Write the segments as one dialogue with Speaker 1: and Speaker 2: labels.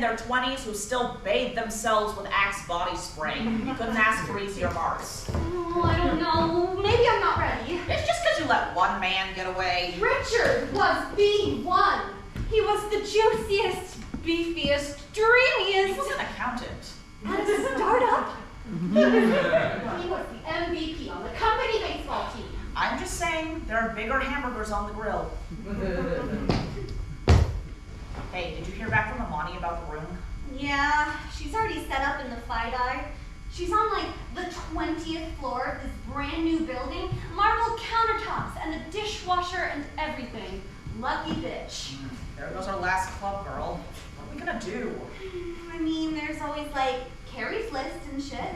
Speaker 1: in their 20s who still bathe themselves with Axe body spray. You couldn't ask for easier marks.
Speaker 2: Oh, I don't know. Maybe I'm not ready.
Speaker 1: It's just because you let one man get away.
Speaker 2: Richard was the one. He was the juiciest, beefiest, dreamiest.
Speaker 1: He was an accountant.
Speaker 2: At a startup. He was the MVP on the company baseball team.
Speaker 1: I'm just saying, there are bigger hamburgers on the grill. Hey, did you hear back from Amani about the room?
Speaker 2: Yeah, she's already set up in the FIDI. She's on like the 20th floor of this brand new building, marble countertops and a dishwasher and everything. Lucky bitch.
Speaker 1: There goes our last club, girl. What are we gonna do?
Speaker 2: I mean, there's always like Carrie's List and shit.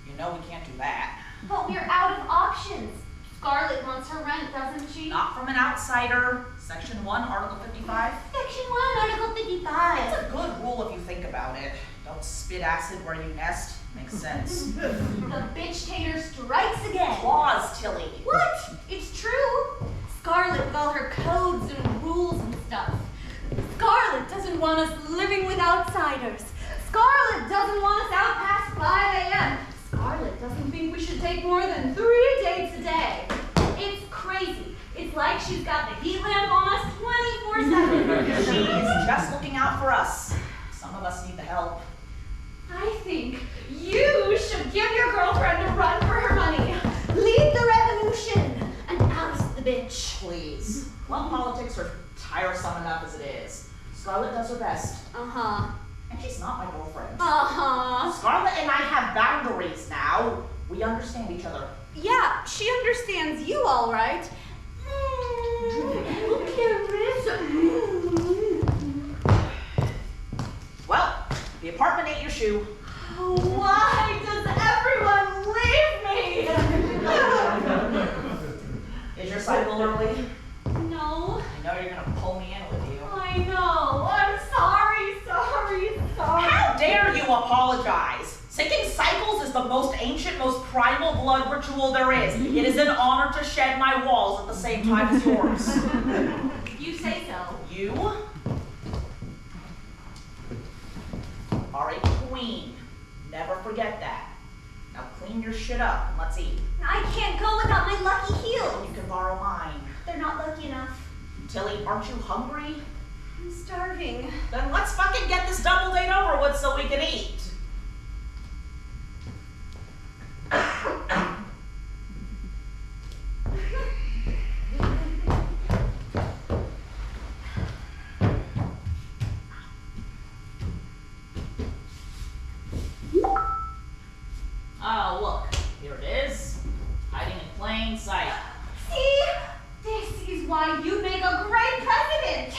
Speaker 1: You know we can't do that.
Speaker 2: But we're out of options. Scarlett wants her rent, doesn't she?
Speaker 1: Not from an outsider. Section 1, Article 55.
Speaker 2: Section 1, Article 55.
Speaker 1: It's a good rule if you think about it. Don't spit acid where you nest. Makes sense.
Speaker 2: The bitch-tater strikes again.
Speaker 1: Applause, Tilly.
Speaker 2: What? It's true. Scarlett with all her codes and rules and stuff. Scarlett doesn't want us living with outsiders. Scarlett doesn't want us out past 5 a.m. Scarlett doesn't think we should take more than 3 dates a day. It's crazy. It's like she's got the heat lamp on us 24/7.
Speaker 1: She is just looking out for us. Some of us need the help.
Speaker 2: I think you should give your girlfriend a run for her money. Lead the revolution and oust the bitch.
Speaker 1: Please. Club politics are tiresome enough as it is. Scarlett does her best.
Speaker 2: Uh-huh.
Speaker 1: And she's not my girlfriend.
Speaker 2: Uh-huh.
Speaker 1: Scarlett and I have boundaries now. We understand each other.
Speaker 2: Yeah, she understands you all right.
Speaker 1: Well, the apartment ain't your shoe.
Speaker 2: Why does everyone leave me?
Speaker 1: Is your cycle early?
Speaker 2: No.
Speaker 1: I know you're gonna pull me in with you.
Speaker 2: I know. I'm sorry.
Speaker 1: How dare you apologize? Syncing cycles is the most ancient, most primal blood ritual there is. It is an honor to shed my walls at the same time as yours.
Speaker 2: You say so.
Speaker 1: You are a queen. Never forget that. Now clean your shit up and let's eat.
Speaker 2: I can't go without my lucky heels.
Speaker 1: You can borrow mine.
Speaker 2: They're not lucky enough.
Speaker 1: Tilly, aren't you hungry?
Speaker 2: I'm starving.
Speaker 1: Then let's fucking get this double date over with so we can eat. Oh, look. Here it is. Hiding in plain sight.
Speaker 2: See? This is why you make a great president.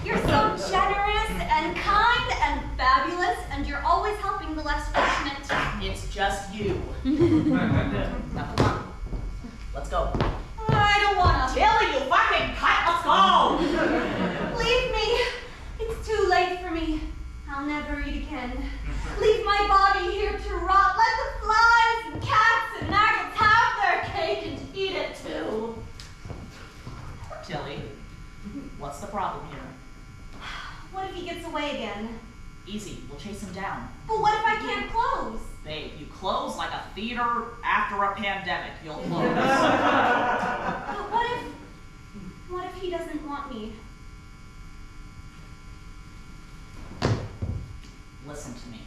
Speaker 2: You're so generous and kind and fabulous, and you're always helping the less fortunate.
Speaker 1: It's just you. Now come on. Let's go.
Speaker 2: I don't wanna.
Speaker 1: Tilly, you fucking cut! Let's go!
Speaker 2: Leave me. It's too late for me. I'll never eat again. Leave my body here to rot. Let the flies and cats and maggots have their cake and eat it too.
Speaker 1: Tilly, what's the problem here?
Speaker 2: What if he gets away again?
Speaker 1: Easy, we'll chase him down.
Speaker 2: But what if I can't close?
Speaker 1: Babe, you close like a theater after a pandemic. You'll close.
Speaker 2: But what if he doesn't want me?
Speaker 1: Listen to me.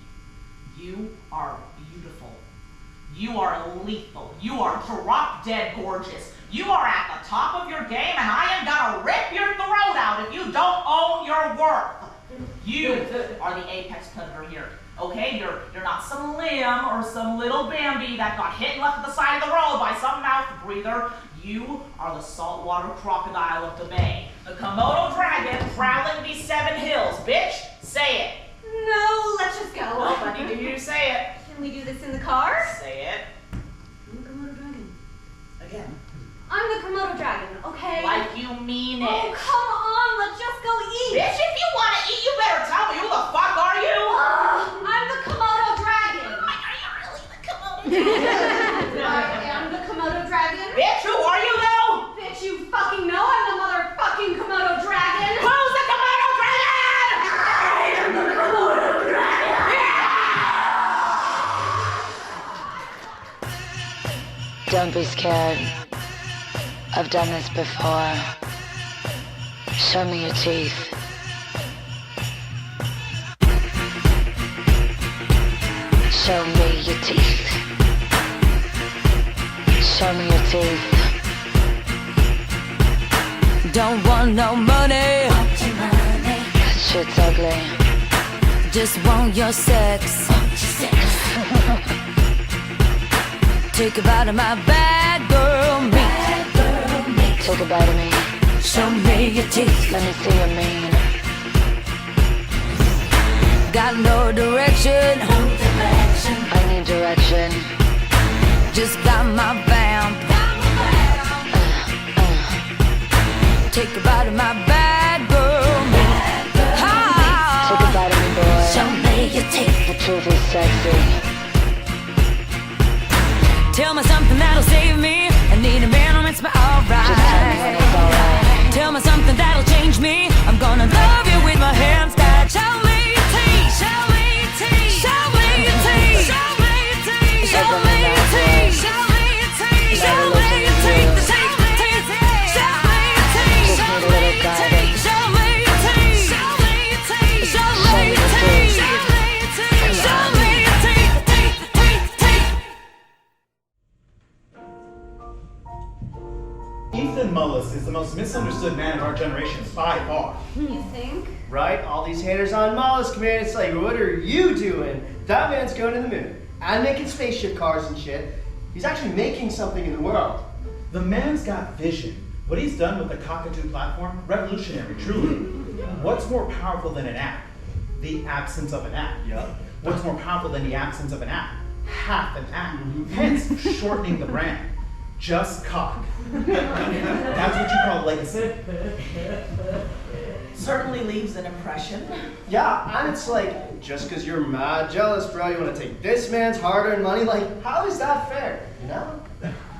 Speaker 1: You are beautiful. You are lethal. You are drop dead gorgeous. You are at the top of your game, and I am gonna rip your throat out if you don't own your worth. You are the apex predator here. Okay, you're not some limb or some little Bambi that got hit and left at the side of the road by some mouth breather. You are the saltwater crocodile of the bay. The Komodo dragon prowling these 7 hills. Bitch, say it.
Speaker 2: No, let's just go.
Speaker 1: Well, I need to hear you say it.
Speaker 2: Can we do this in the car?
Speaker 1: Say it.
Speaker 2: I'm the Komodo dragon.
Speaker 1: Again.
Speaker 2: I'm the Komodo dragon, okay?
Speaker 1: Like you mean it.
Speaker 2: Oh, come on, let's just go eat.
Speaker 1: Bitch, if you want to eat, you better tell me who the fuck are you?
Speaker 2: I'm the Komodo dragon.
Speaker 1: Are you really the Komodo dragon?
Speaker 2: I am the Komodo dragon.
Speaker 1: Bitch, who are you though?
Speaker 2: Bitch, you fucking know I'm the motherfucking Komodo dragon.
Speaker 1: Who's the Komodo dragon?
Speaker 2: I am the Komodo
Speaker 3: Don't be scared. I've done this before. Show me your teeth. Show me your teeth. Show me your teeth.
Speaker 4: Don't want no money.
Speaker 3: Want your money. That shit's ugly.
Speaker 4: Just want your sex.
Speaker 3: Want your sex.
Speaker 4: Take a bite of my bad girl meat.
Speaker 3: Bad girl meat. Take a bite of me.
Speaker 4: Show me your teeth.
Speaker 3: Let me see your mean.
Speaker 4: Got no direction.
Speaker 3: No direction. I need direction.
Speaker 4: Just got my vamp. Take a bite of my bad girl meat.
Speaker 3: Take a bite of me, boy.
Speaker 4: Show me your teeth.
Speaker 3: The truth is sexy.
Speaker 4: Tell me something that'll save me. I need a man who makes me alright.
Speaker 3: Just tell me when it's alright.
Speaker 4: Tell me something that'll change me. I'm gonna love you with my hands tied. Show me your teeth. Show me your teeth. Show me your teeth. Show me your teeth. Show me your teeth. Show me your teeth. Show me your teeth. Show me your teeth. Show me your teeth. Show me your teeth. Show me your teeth. Show me your teeth. Show me your teeth. Show me your teeth. Show me your teeth. Teeth.
Speaker 5: Ethan Mullis is the most misunderstood man of our generation by far.
Speaker 2: You think?
Speaker 6: Right? All these haters on Mollis, man. It's like, what are you doing? That man's going to the moon. I'm making spaceship cars and shit. He's actually making something in the world.
Speaker 5: The man's got vision. What he's done with the Cockatoo platform, revolutionary, truly. What's more powerful than an app? The absence of an app.
Speaker 6: Yep.
Speaker 5: What's more powerful than the absence of an app? Half an app. Hence, shortening the brand. Just cock. That's what you call legacy.
Speaker 1: Certainly leaves an impression.
Speaker 6: Yeah, and it's like, just because you're mad jealous, bro, you want to take this man's hard-earned money? Like, how is that fair? You know?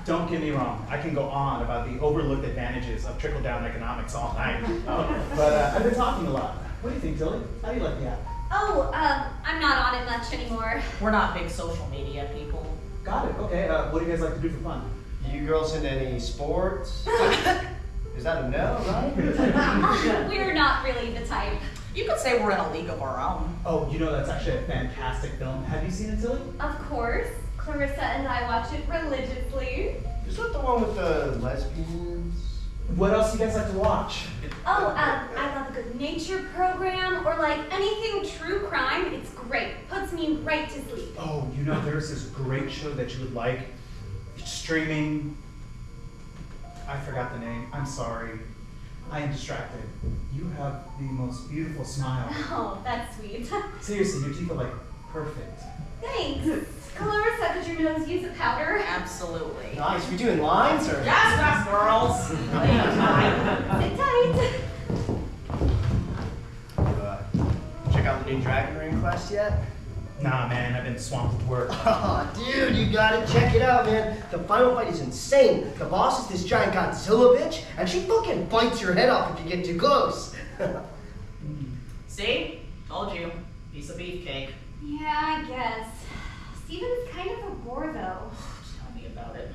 Speaker 5: Don't get me wrong, I can go on about the overlooked advantages of trickle-down economics all night. But I've been talking a lot. What do you think, Tilly? How do you like the app?
Speaker 2: Oh, I'm not on it much anymore.
Speaker 1: We're not big social media people.
Speaker 5: Got it, okay. What do you guys like to do for fun?
Speaker 6: You girls into any sports? Is that a no, right?
Speaker 2: We're not really the type.
Speaker 1: You could say we're in a league of our own.
Speaker 5: Oh, you know, that's actually a fantastic film. Have you seen it, Tilly?
Speaker 2: Of course. Clarissa and I watch it religiously.
Speaker 6: Is that the one with the lesbians?
Speaker 5: What else do you guys like to watch?
Speaker 2: Oh, I love a good nature program or like anything true crime. It's great. Puts me right to sleep.
Speaker 5: Oh, you know, there's this great show that you would like. It's streaming. I forgot the name. I'm sorry. I am distracted. You have the most beautiful smile.
Speaker 2: Oh, that's sweet.
Speaker 5: Seriously, your teeth are like perfect.
Speaker 2: Thanks. Clarissa, could your nose use a powder?
Speaker 1: Absolutely.
Speaker 6: Nice. We doing lines or?
Speaker 1: Just us girls.
Speaker 2: Sit tight.
Speaker 6: Check out the new Dragon Ring quest yet?
Speaker 5: Nah, man, I've been swamped with work.
Speaker 6: Oh, dude, you gotta check it out, man. The final fight is insane. The boss is this giant Godzilla bitch, and she fucking bites your head off if you get too close.
Speaker 1: See? Told you. Piece of beefcake.
Speaker 2: Yeah, I guess. Steven's kind of a bore, though.
Speaker 1: Tell me about it.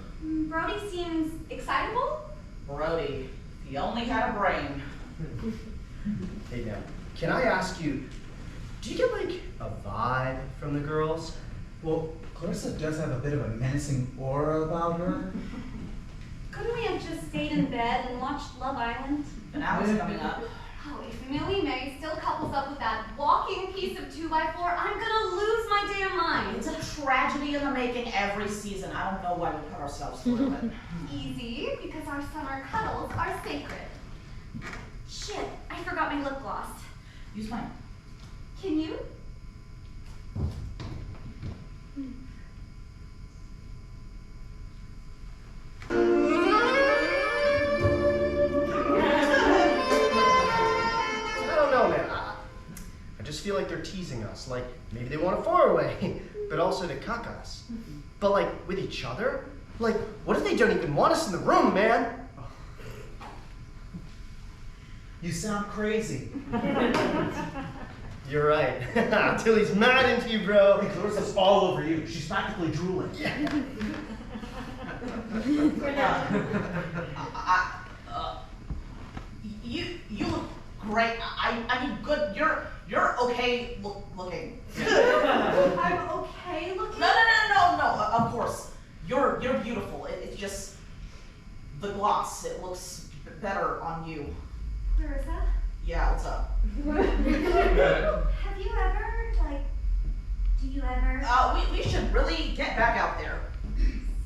Speaker 2: Brody seems excitable.
Speaker 1: Brody, he only had a brain.
Speaker 6: Hey, now, can I ask you, do you get like a vibe from the girls?
Speaker 5: Well, Clarissa does have a bit of a menacing aura about her.
Speaker 2: Couldn't we have just stayed in bed and watched Love Island?
Speaker 1: And that was coming up.
Speaker 2: Oh, if Millie May still couples up with that walking piece of 2x4, I'm gonna lose my damn mind.
Speaker 1: It's a tragedy in the making every season. I don't know why we put ourselves through it.
Speaker 2: Easy, because our summer cuddles are sacred. Shit, I forgot my lip gloss.
Speaker 1: Use mine.
Speaker 2: Can you?
Speaker 6: I just feel like they're teasing us. Like, maybe they want a four-way, but also to cuck us. But like, with each other? Like, what if they don't even want us in the room, man?
Speaker 5: You sound crazy.
Speaker 6: You're right. Tilly's mad into you, bro.
Speaker 5: Hey, Clarissa's all over you. She's practically drooling.
Speaker 6: Yeah.
Speaker 1: You look great. I mean, good. You're okay looking.
Speaker 2: I'm okay looking?
Speaker 1: No. Of course, you're beautiful. It's just the gloss. It looks better on you.
Speaker 2: Clarissa?
Speaker 1: Yeah, what's up?
Speaker 2: Have you ever, do you ever?
Speaker 1: We should really get back out there.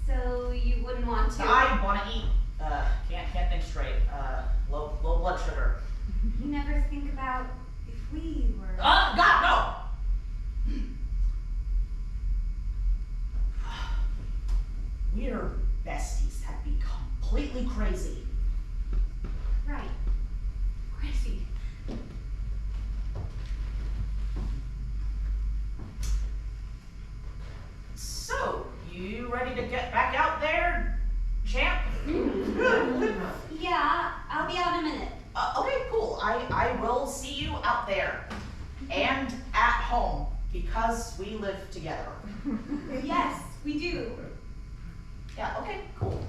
Speaker 2: So you wouldn't want to?
Speaker 1: I want to eat. Can't think straight. Low blood sugar.
Speaker 2: You never think about if we were...
Speaker 1: God, no! We're besties. That'd be completely crazy.
Speaker 2: Right. Crazy.
Speaker 1: So, you ready to get back out there, champ?
Speaker 2: Yeah, I'll be out in a minute.
Speaker 1: Okay, cool. I will see you out there. And at home, because we live together.
Speaker 2: Yes, we do.
Speaker 1: Yeah, okay, cool.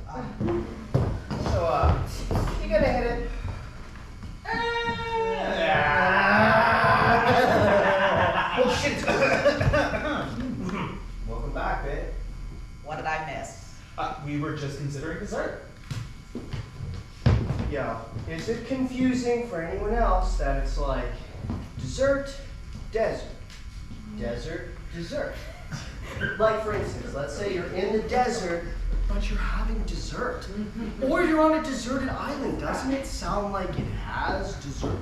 Speaker 6: So, you gonna hit it? Oh shit! Welcome back, babe.
Speaker 1: What did I miss?
Speaker 5: We were just considering dessert.
Speaker 6: Yo, is it confusing for anyone else that it's like dessert, desert, desert, dessert? Like for instance, let's say you're in the desert, but you're having dessert. Or you're on a deserted island. Doesn't it sound like it has dessert?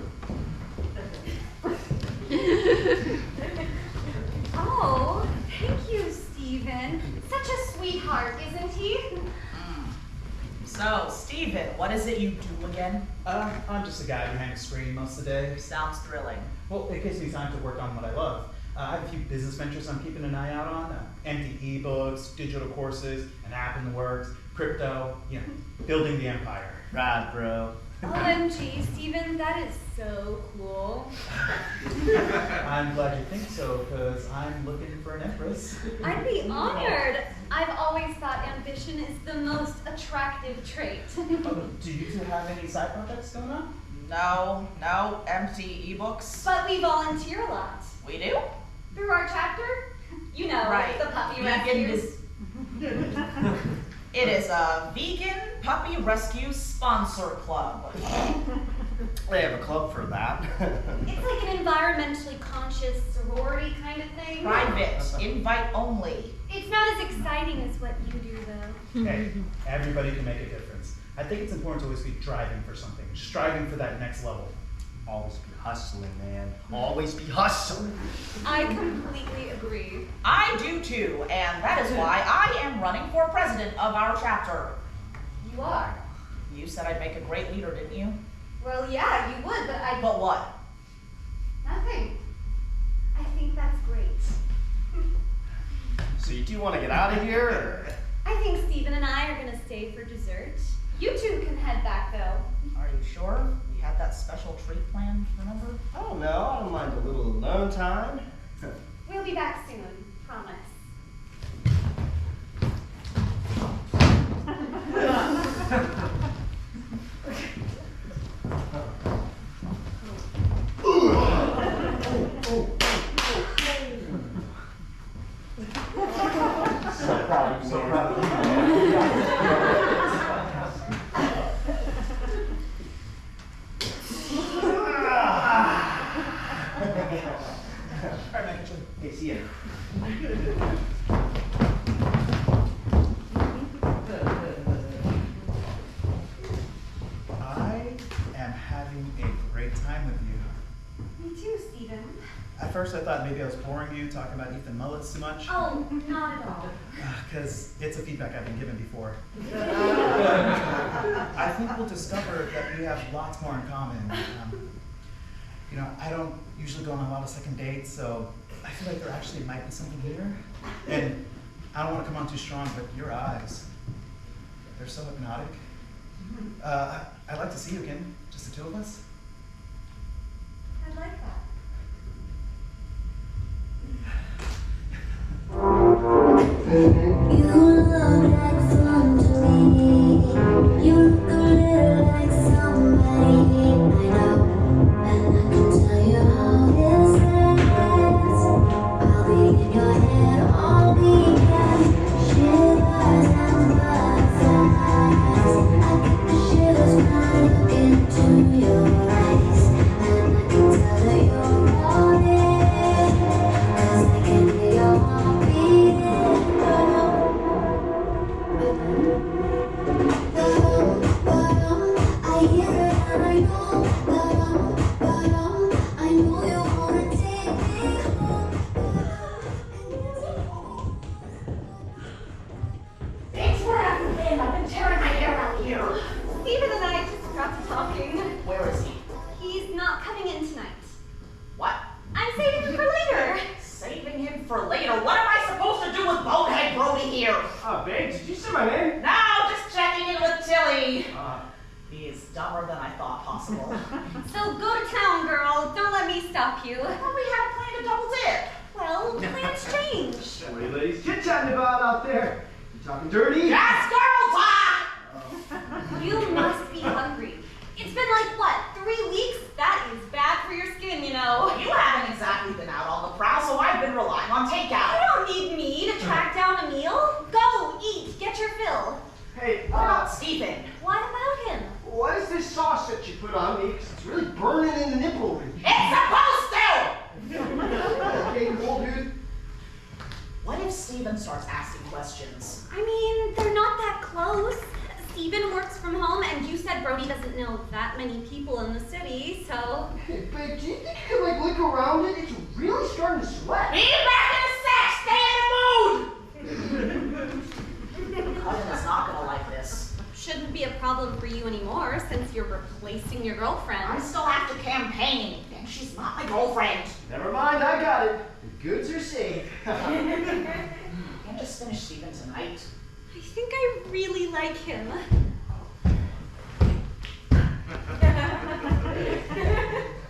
Speaker 2: Oh, thank you, Steven. Such a sweetheart, isn't he?
Speaker 1: So, Steven, what is it you do again?
Speaker 5: I'm just a guy behind a screen most of the day.
Speaker 1: Sounds thrilling.
Speaker 5: Well, it gives me time to work on what I love. I have a few business ventures I'm keeping an eye out on. Empty ebooks, digital courses, an app in the works, crypto, building the empire.
Speaker 6: Rad, bro.
Speaker 2: OMG, Steven, that is so cool.
Speaker 5: I'm glad you think so, because I'm looking for an empress.
Speaker 2: I'd be honored. I've always thought ambition is the most attractive trait.
Speaker 5: Oh, do you two have any side projects going on?
Speaker 1: No, empty ebooks.
Speaker 2: But we volunteer a lot.
Speaker 1: We do?
Speaker 2: Through our chapter? You know,
Speaker 1: Right.
Speaker 2: the puppy
Speaker 1: Vegan
Speaker 2: rescues.
Speaker 1: It is a vegan puppy rescue sponsor club.
Speaker 6: They have a club for that.
Speaker 2: It's like an environmentally conscious sorority kind of thing.
Speaker 1: Private, invite only.
Speaker 2: It's not as exciting as what you do, though.
Speaker 5: Hey, everybody can make a difference. I think it's important to always be driving for something, striving for that next level.
Speaker 6: Always be hustling, man. Always be hustling.
Speaker 2: I completely agree.
Speaker 1: I do too, and that is why I am running for president of our chapter.
Speaker 2: You are.
Speaker 1: You said I'd make a great leader, didn't you?
Speaker 2: Well, yeah, you would, but
Speaker 1: But what?
Speaker 2: Nothing. I think that's great.
Speaker 6: So you do want to get out of here? Or?
Speaker 2: I think Steven and I are gonna stay for dessert. You two can head back, though.
Speaker 1: Are you sure? We had that special treat planned, remember?
Speaker 6: I don't know. I don't mind a little alone time.
Speaker 2: We'll be back soon, promise.
Speaker 5: So proud of you.
Speaker 6: Hey, see ya.
Speaker 5: I am having a great time with you.
Speaker 2: Me too, Steven.
Speaker 5: At first I thought maybe I was boring you, talking about Ethan Mullets too much.
Speaker 2: Oh, not at all.
Speaker 5: Because it's a feedback I've been given before. I think we'll discover that we have lots more in common. I don't usually go on a lot of second dates, so I feel like there actually might be something here. And I don't want to come on too strong, but your eyes, they're so hypnotic. I'd like to see you again, just the two of us.
Speaker 2: I'd like that.
Speaker 3: You look excellent to me.
Speaker 6: Babe, did you say my name?
Speaker 1: No, just checking in with Tilly. He's dumber than I thought possible.
Speaker 2: So go to town, girl. Don't let me stop you.
Speaker 1: I thought we had a plan to double dip.
Speaker 2: Well, plans change.
Speaker 6: What are you ladies chit-chatting about out there? You talking dirty?
Speaker 1: Yes, girl talk!
Speaker 2: You must be hungry. It's been like, what, 3 weeks? That is bad for your skin, you know.
Speaker 1: You haven't exactly been out on the prowl, so I've been relying on takeout.
Speaker 2: You don't need me to track down a meal. Go, eat, get your fill.
Speaker 6: Hey,
Speaker 1: What about Stephen?
Speaker 2: What about him?
Speaker 6: what is this sauce that you put on me? 'Cause it's really burning in the nipple region.
Speaker 1: It's supposed to!
Speaker 6: Okay, cool, dude.
Speaker 1: What if Stephen starts asking questions?
Speaker 2: I mean, they're not that close. Steven works from home, and you said Brody doesn't know that many people in the city, so...
Speaker 6: Hey, babe, do you think you can, look around it? It's really starting to sweat.
Speaker 1: Be back in a sec! Stay in the mood! Cousin is not gonna like this.
Speaker 2: Shouldn't be a problem for you anymore, since you're replacing your girlfriend.
Speaker 1: I still have to campaign, and she's not my girlfriend.
Speaker 6: Never mind, I got it. The goods are safe.
Speaker 1: Can't just finish Stephen tonight.
Speaker 2: I think I really like him.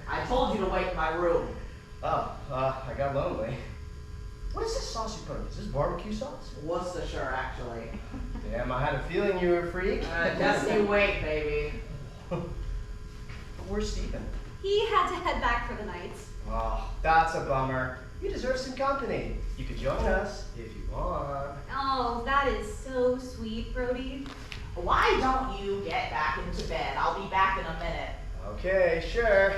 Speaker 1: I told you to wait in my room.
Speaker 6: Oh, I got lonely. What is this sauce you put on? Is this barbecue sauce?
Speaker 1: Worcestershire, actually.
Speaker 6: Damn, I had a feeling you were a freak.
Speaker 1: Just you wait, baby.
Speaker 6: But where's Stephen?
Speaker 2: He had to head back for the night.
Speaker 6: Oh, that's a bummer. You deserve some company. You could join us if you want.
Speaker 2: Oh, that is so sweet, Brody.
Speaker 1: Why don't you get back into bed? I'll be back in a minute.
Speaker 6: Okay, sure.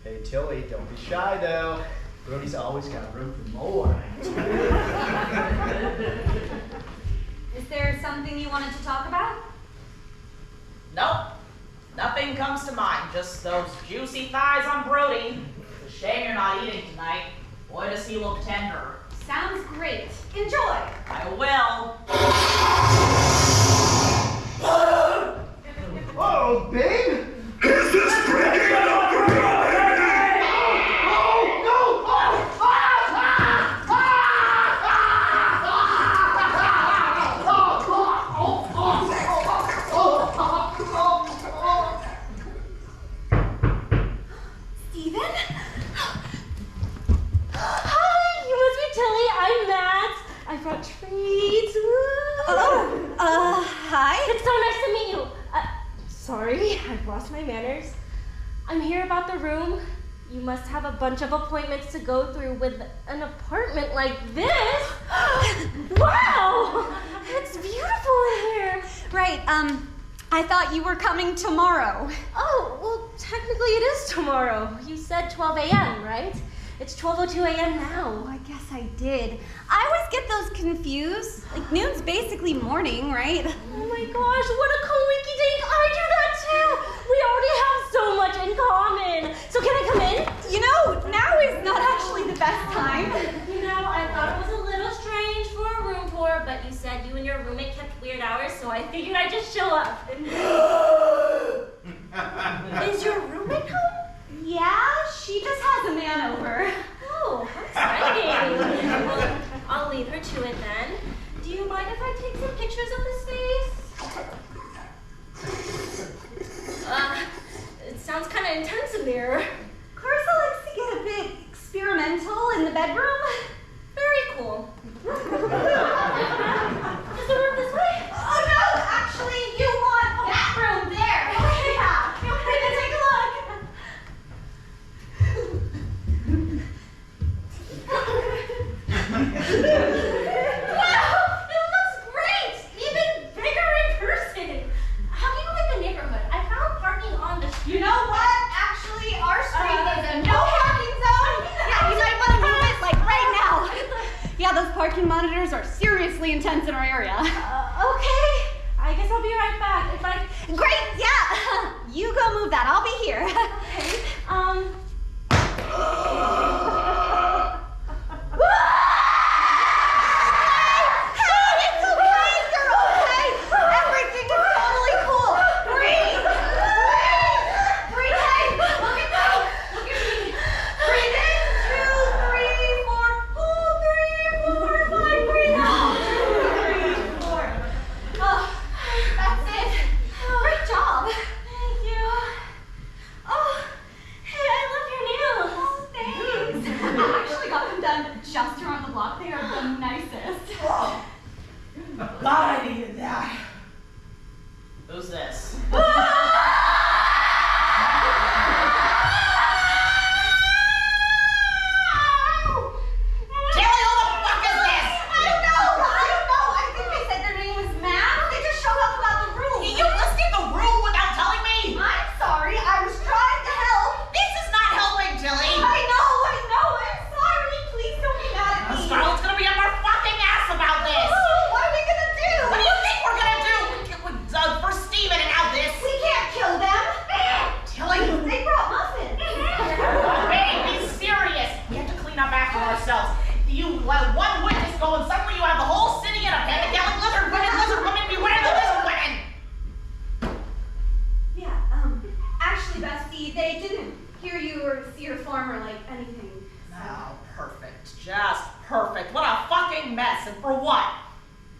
Speaker 6: Hey, Tilly, don't be shy, though. Brody's always got room for more.
Speaker 2: Is there something you wanted to talk about?
Speaker 1: Nope. Nothing comes to mind. Just those juicy thighs on Brody. It's a shame you're not eating tonight. Boy, does he look tender.
Speaker 2: Sounds great. Enjoy.
Speaker 1: I will.
Speaker 6: Oh, babe!
Speaker 7: Is this breaking up?
Speaker 2: Steven? Hi, you must be Tilly. I'm Matt. I brought treats. Hi.
Speaker 8: It's so nice to meet you. Sorry, I've lost my manners. I'm here about the room. You must have a bunch of appointments to go through with an apartment like this. Wow! It's beautiful in here.
Speaker 2: Right, I thought you were coming tomorrow.
Speaker 8: Oh, well, technically it is tomorrow. You said 12 a.m., right? It's 12:02 a.m. now.
Speaker 2: Oh, I guess I did. I always get those confused. Like, noon's basically morning, right?
Speaker 8: Oh my gosh, what a coinky dink! I do that too! We already have so much in common! So can I come in?
Speaker 2: You know, now is not actually the best time.
Speaker 8: You know, I thought it was a little strange for a room tour, but you said you and your roommate kept weird hours, so I figured I'd just show up. Is your roommate home?
Speaker 2: Yeah, she just has a man over.
Speaker 8: Oh, how exciting! Well, I'll leave her to it then. Do you mind if I take some pictures of this face? It sounds kind of intense in there.
Speaker 2: Carissa likes to get a bit experimental in the bedroom.
Speaker 8: Very cool. Is the room this way?
Speaker 2: Oh no, actually, you want that room there. Okay, yeah. We're gonna take a look.
Speaker 8: Wow, it looks great! Even bigger in person. How do you like the neighborhood? I found parking on the street.
Speaker 2: You know what? Actually, our street is a no parking zone. Yeah, you might want to move it like right now. Yeah, those parking monitors are seriously intense in our area.
Speaker 8: Okay. I guess I'll be right back. If I...
Speaker 2: Great, yeah. You go move that. I'll be here.
Speaker 8: Okay.
Speaker 2: Hey, it's okay. You're okay. Everything is totally cool. Breathe. Breathe. Hey, look at me. Look at me. Breathe in. 2, 3, 4. 2, 3, 4, 5. Breathe out. 2, 3, 4.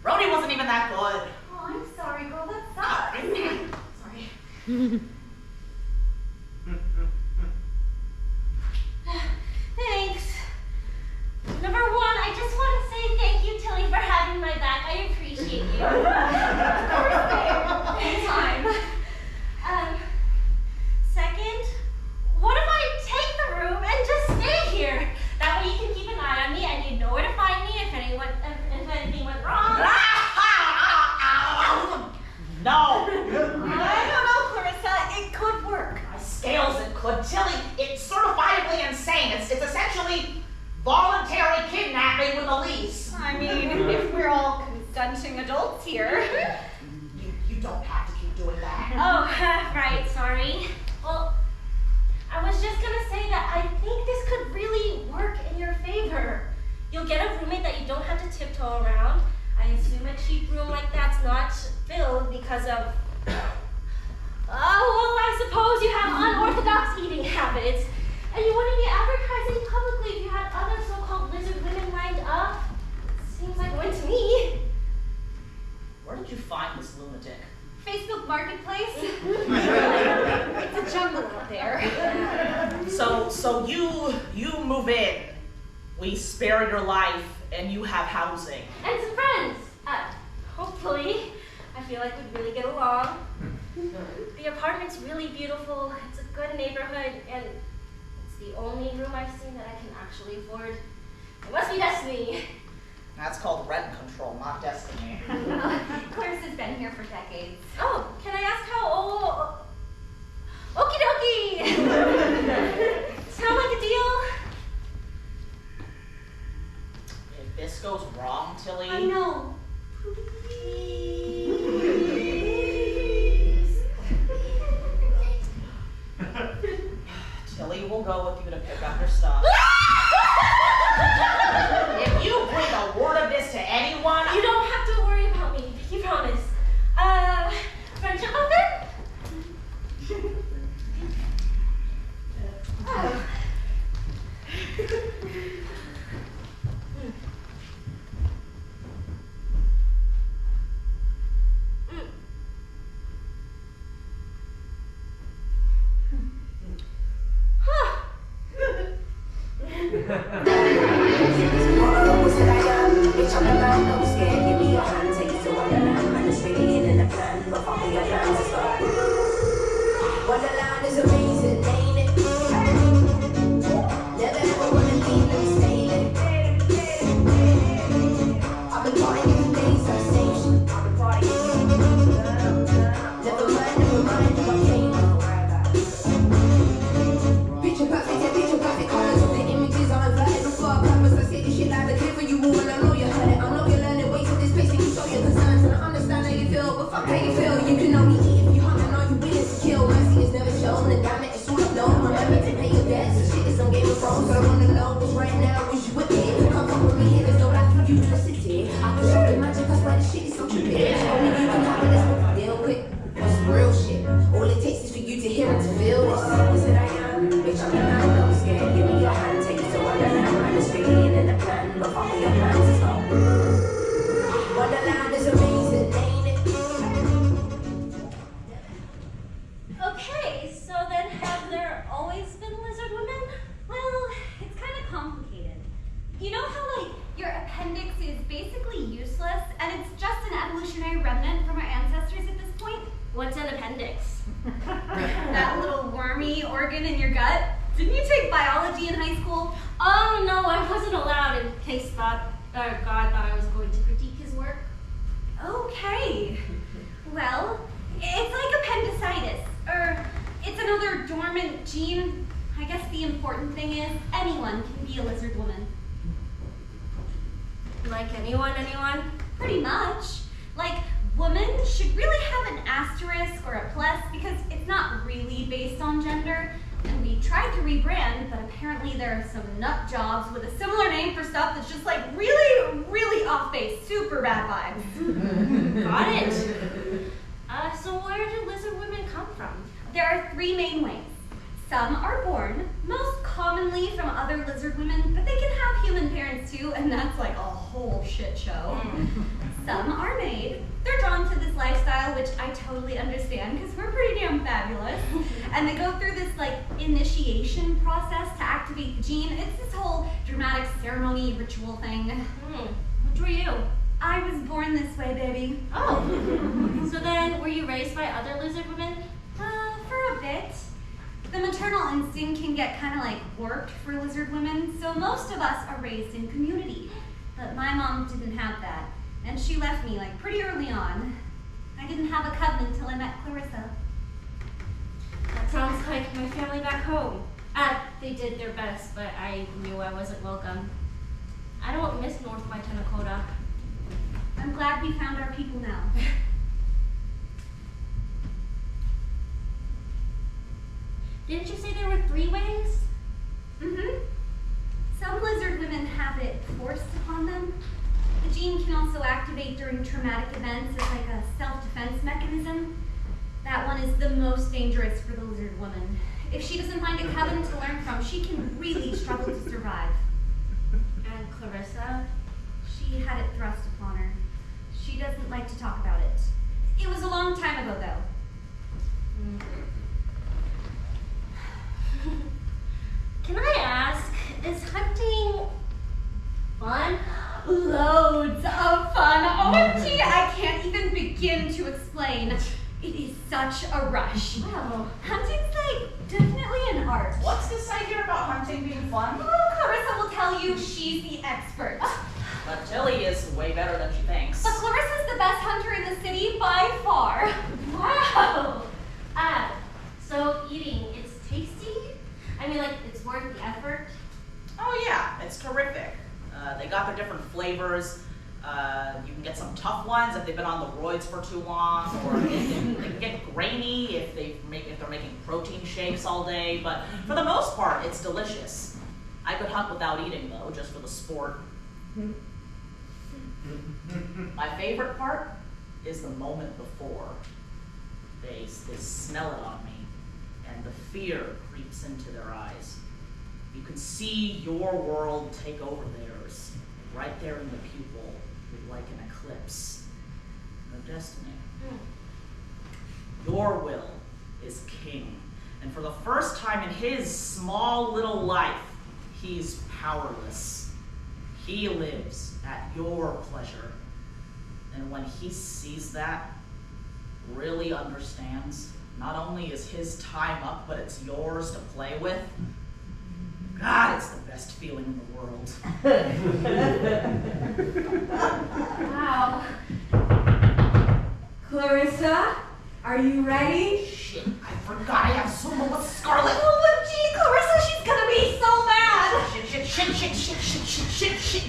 Speaker 1: Rhodey wasn't even that good.
Speaker 2: Oh, I'm sorry, girl. That sucks.
Speaker 1: Sorry.
Speaker 8: Thanks. Number one, I just want to say thank you, Tilly, for having my back. I appreciate you.
Speaker 2: Anytime.
Speaker 8: Second, what if I take the room and just stay here? That way you can keep an eye on me and you know where to find me if anything went wrong.
Speaker 1: No.
Speaker 2: I don't know, Clarissa. It could work.
Speaker 1: My scales it could. Tilly, it's certifiably insane. It's essentially voluntary kidnapping with a lease.
Speaker 2: I mean, if we're all consenting adults here.
Speaker 1: You don't have to keep doing that.
Speaker 8: Oh, right, sorry. Well, I was just gonna say that I think this could really work in your favor. You'll get a roommate that you don't have to tiptoe around. I assume a cheap room like that's not filled because of... Oh, well, I suppose you have unorthodox eating habits. And you wouldn't be advertising publicly if you had other so-called lizard women lined up. Seems like one to me.
Speaker 1: Where did you find this lunatic?
Speaker 2: Facebook Marketplace. It's a jungle out there.
Speaker 1: So you move in. We spare your life, and you have housing.
Speaker 8: And some friends. Hopefully. I feel like we'd really get along. The apartment's really beautiful. It's a good neighborhood, and it's the only room I've seen that I can actually afford. It must be destiny.
Speaker 1: That's called rent control, not destiny.
Speaker 2: Clarissa's been here for decades.
Speaker 8: Oh, can I ask how old? Okie dokie! Sound like a deal?
Speaker 1: If this goes wrong, Tilly...
Speaker 2: I know.
Speaker 1: Tilly will go with you to pick up your stuff. If you breathe a word of this to anyone...
Speaker 8: You don't have to worry about me, you promise. Friendship open? Oh.
Speaker 4: Wonderland is amazing, ain't it? Never ever wanna leave them staying. I've been partying for days, I've seen. Never mind, who I came from. Picture perfect colors of the images are inverted before I promise I say this shit loud and clear for you all, and I know you heard it. I know you're learning ways of this space and you show your concerns, and I understand how you feel, but fuck how you feel. You can only eat if you hunt, and all you win is to kill. Mercy is never shown, and damn it, it's all unknown. Remember to pay your debts, and shit is some Game of Thrones. I wanna know what's right now, wish you would be. Come fuck with me, there's no life for you to sit here. I can show the magic, I swear this shit is so stupid. Only you can have it, that's what the deal quick. What's real shit? All it takes is for you to hear and to feel this. Is it I am? Bitch, I'm the man, don't be scared. Give me your hand, take it to Wonderland. I'm just feeling in the plan, but follow your plans as well. Wonderland is amazing, ain't it?
Speaker 2: Okay, so then have there always been lizard women? Well, it's kind of complicated. You know how, like, your appendix is basically useless, and it's just an evolutionary remnant from our ancestors at this point?
Speaker 8: What's an appendix?
Speaker 2: That little wormy organ in your gut? Didn't you take biology in high school?
Speaker 8: Oh no, I wasn't allowed in case God thought I was going to critique his work.
Speaker 2: Okay. Well, it's like appendicitis, or it's another dormant gene. I guess the important thing is anyone can be a lizard woman.
Speaker 8: Like anyone?
Speaker 2: Pretty much. Like, woman should really have an asterisk or a plus because it's not really based on gender. And we tried to rebrand, but apparently there are some nut jobs with a similar name for stuff that's just like really, really off base, super bad vibes.
Speaker 8: Got it. So where do lizard women come from?
Speaker 2: There are three main ways. Some are born, most commonly from other lizard women, but they can have human parents too, and that's like a whole shit show. some are made. They're drawn to this lifestyle, which I totally understand because we're pretty damn fabulous. And they go through this like initiation process to activate the gene. It's this whole dramatic ceremony ritual thing.
Speaker 8: What were you?
Speaker 2: I was born this way, baby.
Speaker 8: Oh. So then, were you raised by other lizard women?
Speaker 2: For a bit. The maternal instinct can get kind of like warped for lizard women, so most of us are raised in community. But my mom didn't have that, and she left me like pretty early on. I didn't have a covenant till I met Clarissa.
Speaker 8: That sounds like my family back home. They did their best, but I knew I wasn't welcome. I don't miss North Waitanakota.
Speaker 2: I'm glad we found our people now.
Speaker 8: Didn't you say there were 3 ways?
Speaker 2: Mm-hmm. Some lizard women have it forced upon them. The gene can also activate during traumatic events as like a self-defense mechanism. That one is the most dangerous for the lizard woman. If she doesn't find a coven to learn from, she can really struggle to survive.
Speaker 8: And Clarissa?
Speaker 2: She had it thrust upon her. She doesn't like to talk about it. It was a long time ago, though.
Speaker 8: Can I ask, is hunting fun?
Speaker 2: Loads of fun. OMG, I can't even begin to explain. It is such a rush.
Speaker 8: Wow.
Speaker 2: Hunting's like definitely an art.
Speaker 1: What's this I hear about hunting being fun?
Speaker 2: Oh, Clarissa will tell you she's the expert.
Speaker 1: But Tilly is way better than she thinks.
Speaker 2: But Clarissa's the best hunter in the city by far.
Speaker 8: Wow. So eating, it's tasty? I mean, like, it's worth the effort?
Speaker 1: Oh yeah, it's terrific. They got their different flavors. You can get some tough ones if they've been on the roids for too long, or they can get grainy if they're making protein shakes all day. But for the most part, it's delicious. I could hunt without eating though, just for the sport. My favorite part is the moment before. They smell it on me, and the fear creeps into their eyes. You can see your world take over theirs, right there in the pupil, like an eclipse of destiny. Your will is king, and for the first time in his small little life, he's powerless. He lives at your pleasure, and when he sees that, really understands, not only is his time up, but it's yours to play with. God, it's the best feeling in the world.
Speaker 2: Wow. Clarissa, are you ready?
Speaker 1: Shit, I forgot I have Zuma with Scarlet.
Speaker 2: OMG, Clarissa, she's gonna be so mad.
Speaker 1: Shit.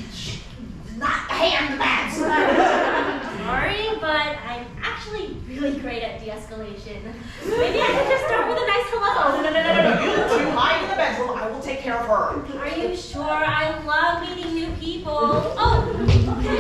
Speaker 1: Not hand mad.
Speaker 8: Sorry, but I'm actually really great at de-escalation. Maybe I could just start with a nice hello.
Speaker 1: No. You two hide in the bedroom. I will take care of her.
Speaker 8: Are you sure? I love meeting new people. Oh, okay.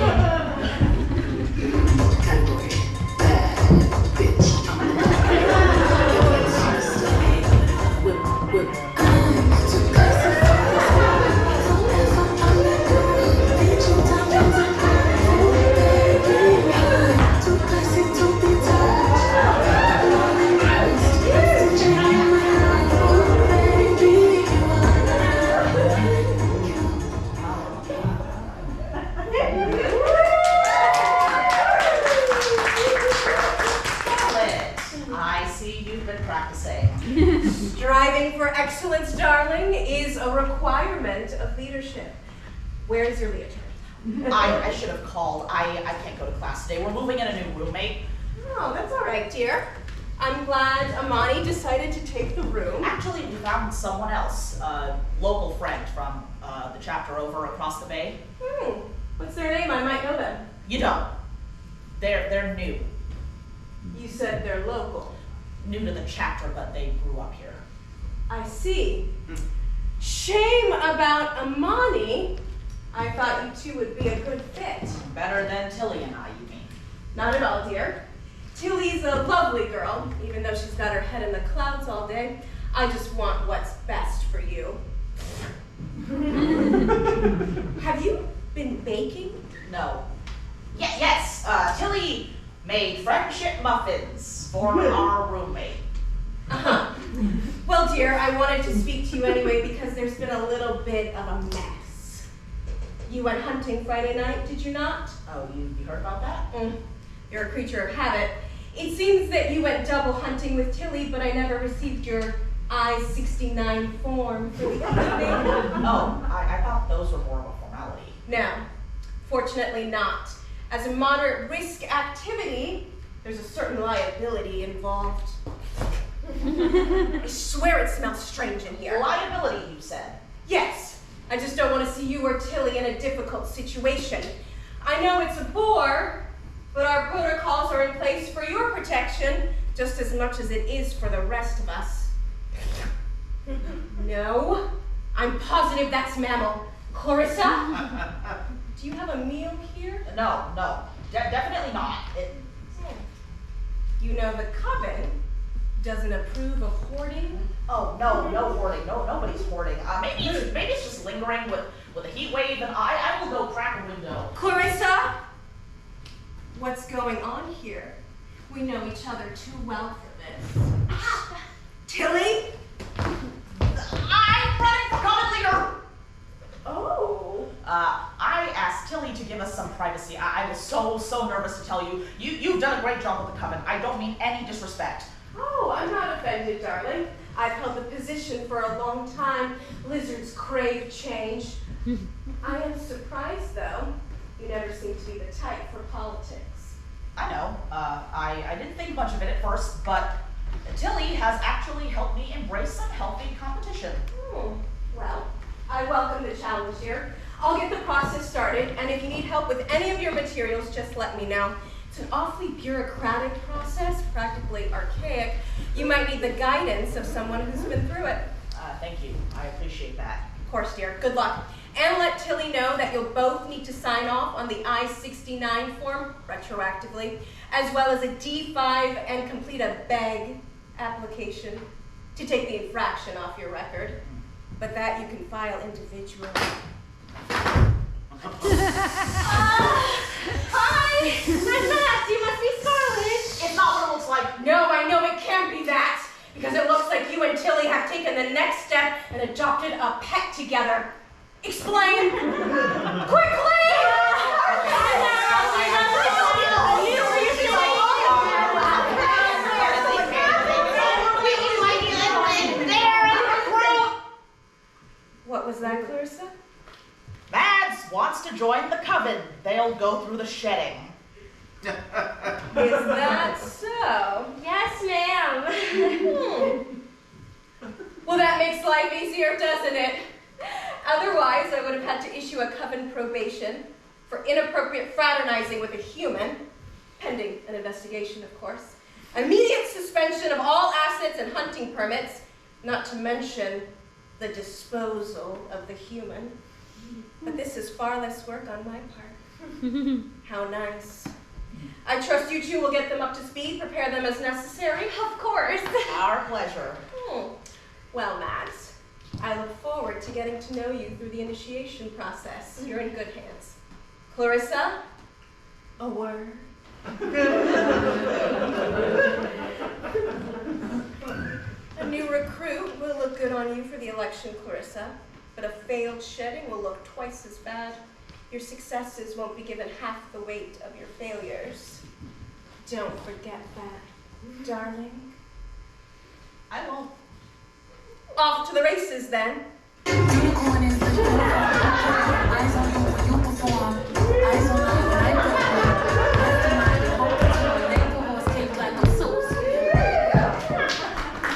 Speaker 9: Striving for excellence, darling, is a requirement of leadership. Where is your leotard?
Speaker 1: I should have called. I can't go to class today. We're moving in a new roommate.
Speaker 9: Oh, that's all right, dear. I'm glad Amani decided to take the room.
Speaker 1: Actually, we found someone else, a local friend from the chapter over across the bay.
Speaker 9: What's their name? I might know them.
Speaker 1: You don't. They're new.
Speaker 9: You said they're local.
Speaker 1: New to the chapter, but they grew up here.
Speaker 9: I see. Shame about Amani. I thought you two would be a good fit.
Speaker 1: Better than Tilly and I, you mean?
Speaker 9: Not at all, dear. Tilly's a lovely girl, even though she's got her head in the clouds all day. I just want what's best for you. Have you been baking?
Speaker 1: No. Yes. Tilly made friendship muffins for our roommate.
Speaker 9: Uh-huh. Well, dear, I wanted to speak to you anyway because there's been a little bit of a mess. You went hunting Friday night, did you not?
Speaker 1: Oh, you heard about that?
Speaker 9: You're a creature of habit. It seems that you went double hunting with Tilly, but I never received your I-69 form for the evening.
Speaker 1: Oh, I thought those were more of a formality.
Speaker 9: No, fortunately not. As a moderate risk activity, there's a certain liability involved. I swear it smells strange in here.
Speaker 1: Liability, you said?
Speaker 9: Yes. I just don't want to see you or Tilly in a difficult situation. I know it's a bore, but our protocols are in place for your protection just as much as it is for the rest of us. No, I'm positive that's mammal. Clarissa? Do you have a meal here?
Speaker 1: No, definitely not.
Speaker 9: You know the coven doesn't approve of hoarding.
Speaker 1: Oh, no hoarding. Nobody's hoarding. Maybe it's just lingering with a heat wave, and I will go crack a window.
Speaker 9: Clarissa? What's going on here? We know each other too well for this. Tilly?
Speaker 1: I'm running for coven leader!
Speaker 9: Oh.
Speaker 1: I asked Tilly to give us some privacy. I was so nervous to tell you. You've done a great job with the coven. I don't mean any disrespect.
Speaker 9: Oh, I'm not offended, darling. I've held the position for a long time. Lizards crave change. I am surprised, though. You never seem to be the type for politics.
Speaker 1: I know. I didn't think much of it at first, but Tilly has actually helped me embrace some healthy competition.
Speaker 9: Well, I welcome the challenge here. I'll get the process started, and if you need help with any of your materials, just let me know. It's an awfully bureaucratic process, practically archaic. You might need the guidance of someone who's been through it.
Speaker 1: Thank you. I appreciate that.
Speaker 9: Of course, dear. Good luck. And let Tilly know that you'll both need to sign off on the I-69 form retroactively, as well as a D5 and complete a BEG application to take the infraction off your record. But that you can file individually. Hi! I'm Max. You must be Scarlet.
Speaker 1: It's not what it looks like.
Speaker 9: No, I know it can't be that. Because it looks like you and Tilly have taken the next step and adopted a pet together. Explain! Quickly! What was that, Clarissa?
Speaker 1: Mads wants to join the coven. They'll go through the shedding.
Speaker 9: Is that so?
Speaker 8: Yes, ma'am.
Speaker 9: Well, that makes life easier, doesn't it? Otherwise, I would have had to issue a coven probation for inappropriate fraternizing with a human, pending an investigation, of course. Immediate suspension of all assets and hunting permits, not to mention the disposal of the human. But this is far less work on my part. How nice. I trust you two will get them up to speed, prepare them as necessary.
Speaker 2: Of course.
Speaker 1: Our pleasure.
Speaker 9: Well, Mads, I look forward to getting to know you through the initiation process. You're in good hands. Clarissa, a word. A new recruit will look good on you for the election, Clarissa, but a failed shedding will look twice as bad. Your successes won't be given half the weight of your failures. Don't forget that, darling.
Speaker 1: I won't.
Speaker 9: Off to the races, then.
Speaker 4: Unicorn is the eyes on you when you perform. Eyes on you when I perform. Mastermind, hope that you will make the horse take like I'm so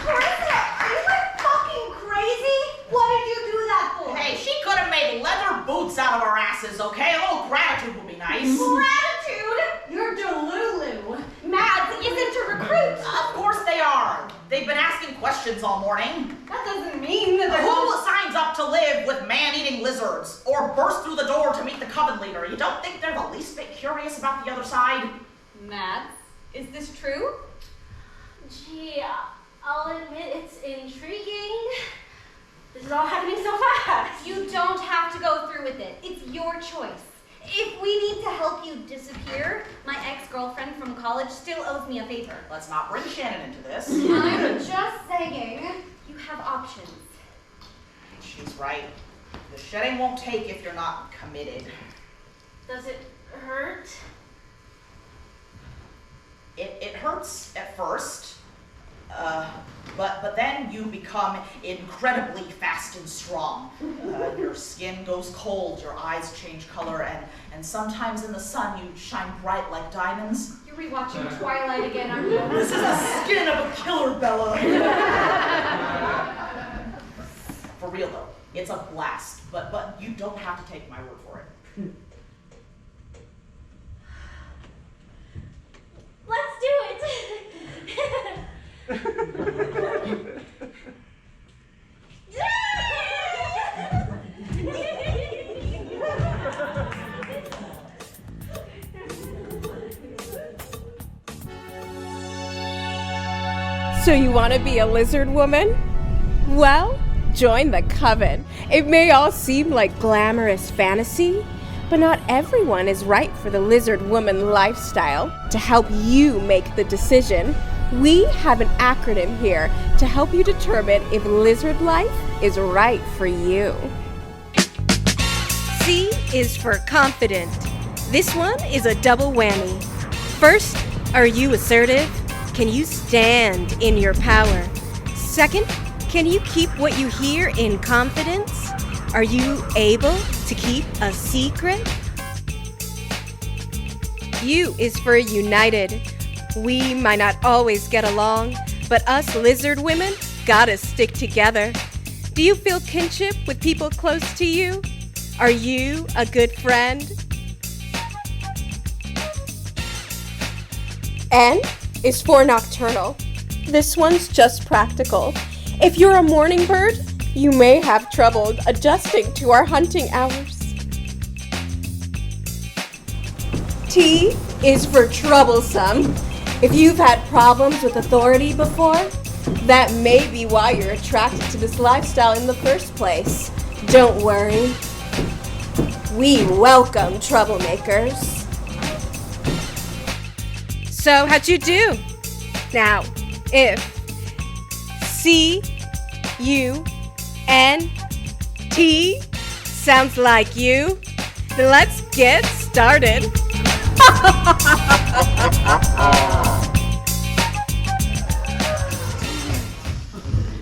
Speaker 2: Clarissa, are you like fucking crazy? What did you do that for?
Speaker 1: Hey, she could have made leather boots out of our asses, okay? A little gratitude would be nice.
Speaker 2: Gratitude? You're Delulu. Mads isn't a recruit.
Speaker 1: Of course they are. They've been asking questions all morning.
Speaker 2: That doesn't mean that they're
Speaker 1: Who signs up to live with man-eating lizards or burst through the door to meet the coven leader? You don't think they're the least bit curious about the other side?
Speaker 2: Mads, is this true?
Speaker 8: Gee, I'll admit it's intriguing. This is all happening so fast.
Speaker 2: You don't have to go through with it. It's your choice. If we need to help you disappear, my ex-girlfriend from college still owes me a favor.
Speaker 1: Let's not bring Shannon into this.
Speaker 2: I'm just saying, you have options.
Speaker 1: She's right. The shedding won't take if you're not committed.
Speaker 8: Does it hurt?
Speaker 1: It hurts at first, but then you become incredibly fast and strong. Your skin goes cold, your eyes change color, and sometimes in the sun you shine bright like diamonds.
Speaker 2: You're rewatching Twilight again, aren't you?
Speaker 1: This is the skin of a killer, Bella. For real though, it's a blast, but you don't have to take my word for it.
Speaker 8: Let's do it!
Speaker 10: So you want to be a lizard woman? Well, join the Coven. It may all seem like glamorous fantasy, but not everyone is right for the lizard woman lifestyle. To help you make the decision, we have an acronym here to help you determine if lizard life is right for you. C is for confident. This one is a double whammy. First, are you assertive? Can you stand in your power? Second, can you keep what you hear in confidence? Are you able to keep a secret? U is for united. We might not always get along, but us lizard women gotta stick together. Do you feel kinship with people close to you? Are you a good friend? N is for nocturnal. This one's just practical. If you're a morning bird, you may have trouble adjusting to our hunting hours. T is for troublesome. If you've had problems with authority before, that may be why you're attracted to this lifestyle in the first place. Don't worry. We welcome troublemakers. So how'd you do? Now, if C, U, N, T sounds like you, then let's get started.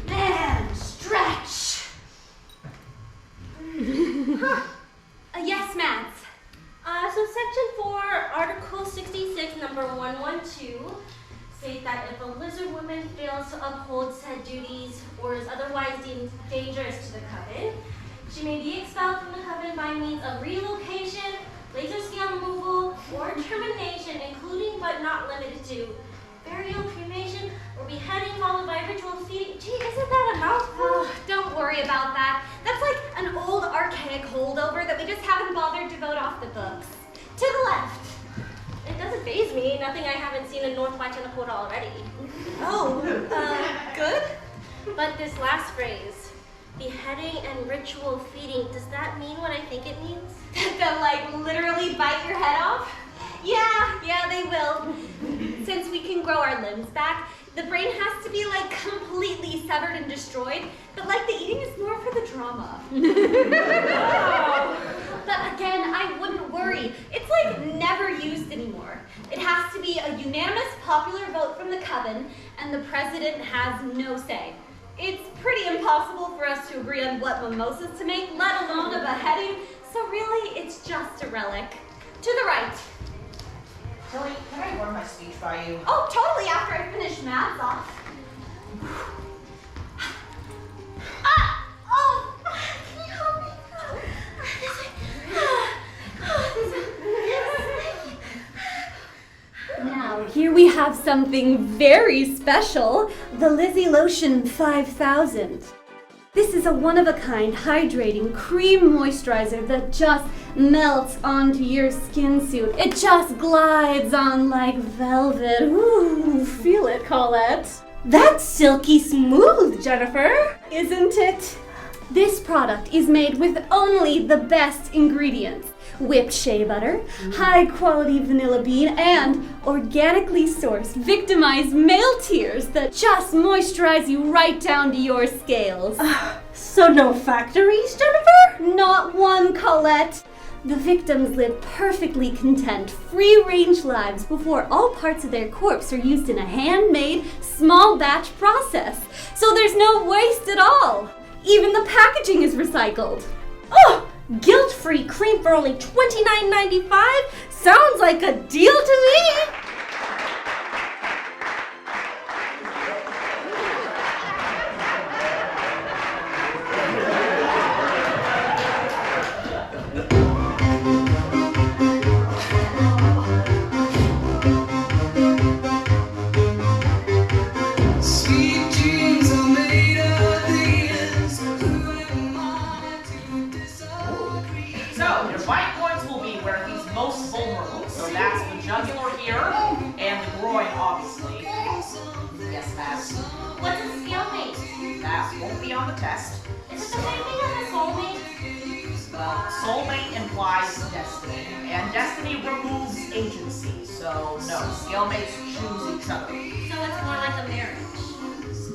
Speaker 2: And stretch. Yes, Mads.
Speaker 8: So section 4, article 66, number 112, states that if a lizard woman fails to uphold said duties or is otherwise deemed dangerous to the coven, she may be expelled from the coven by means of relocation, laser scale removal, or termination, including but not limited to burial, cremation, or beheading followed by ritual feeding. Gee, isn't that a mouthful?
Speaker 2: Oh, don't worry about that. That's like an old archaic holdover that we just haven't bothered to vote off the books. To the left.
Speaker 8: It doesn't faze me. Nothing I haven't seen in North Wachanacoda already.
Speaker 2: Oh, good?
Speaker 8: But this last phrase, beheading and ritual feeding, does that mean what I think it means?
Speaker 2: They'll like literally bite your head off? Yeah, they will. Since we can grow our limbs back, the brain has to be like completely severed and destroyed, but like the eating is more for the drama. Wow. But again, I wouldn't worry. It's like never used anymore. It has to be a unanimous popular vote from the coven, and the president has no say. It's pretty impossible for us to agree on what mimosas to make, let alone a beheading, so really it's just a relic. To the right.
Speaker 1: Tilly, can I run my speech by you?
Speaker 2: Oh, totally, after I finish Mads off. Oh, can you help me? Now, here we have something very special, the Lizzie Lotion 5000. This is a one-of-a-kind hydrating cream moisturizer that just melts onto your skin suit. It just glides on like velvet. Ooh, feel it, Colette. That's silky smooth, Jennifer, isn't it? This product is made with only the best ingredients. whipped shea butter, high-quality vanilla bean, and organically sourced victimized male tears that just moisturize you right down to your scales.
Speaker 11: So no factories, Jennifer?
Speaker 2: Not one, Colette. The victims live perfectly content, free-range lives before all parts of their corpse are used in a handmade, small-batch process. So there's no waste at all. Even the packaging is recycled.
Speaker 11: Oh, guilt-free cream for only $29.95? Sounds like a deal to me!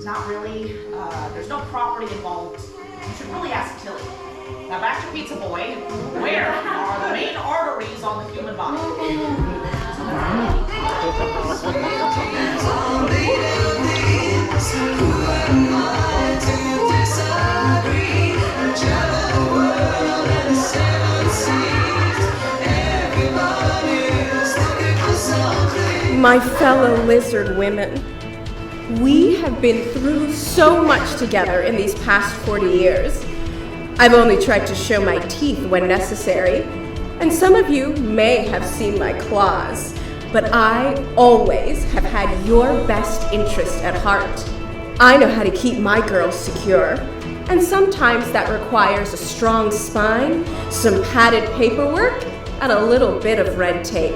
Speaker 1: Not really. There's no property involved. You should really ask Tilly. Now back to Pizza Boy. Where are the main arteries on the human body?
Speaker 10: My fellow lizard women, we have been through so much together in these past 40 years. I've only tried to show my teeth when necessary, and some of you may have seen my claws, but I always have had your best interest at heart. I know how to keep my girls secure, and sometimes that requires a strong spine, some padded paperwork, and a little bit of red tape.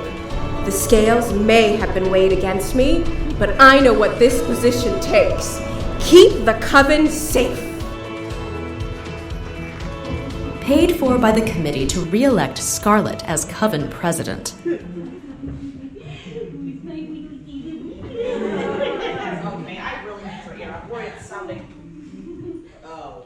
Speaker 10: The scales may have been weighed against me, but I know what this position takes. Keep the coven safe.
Speaker 12: Paid for by the committee to re-elect Scarlet as coven president.
Speaker 1: Okay, I really need to hear. I'm worried it's sounding... Oh.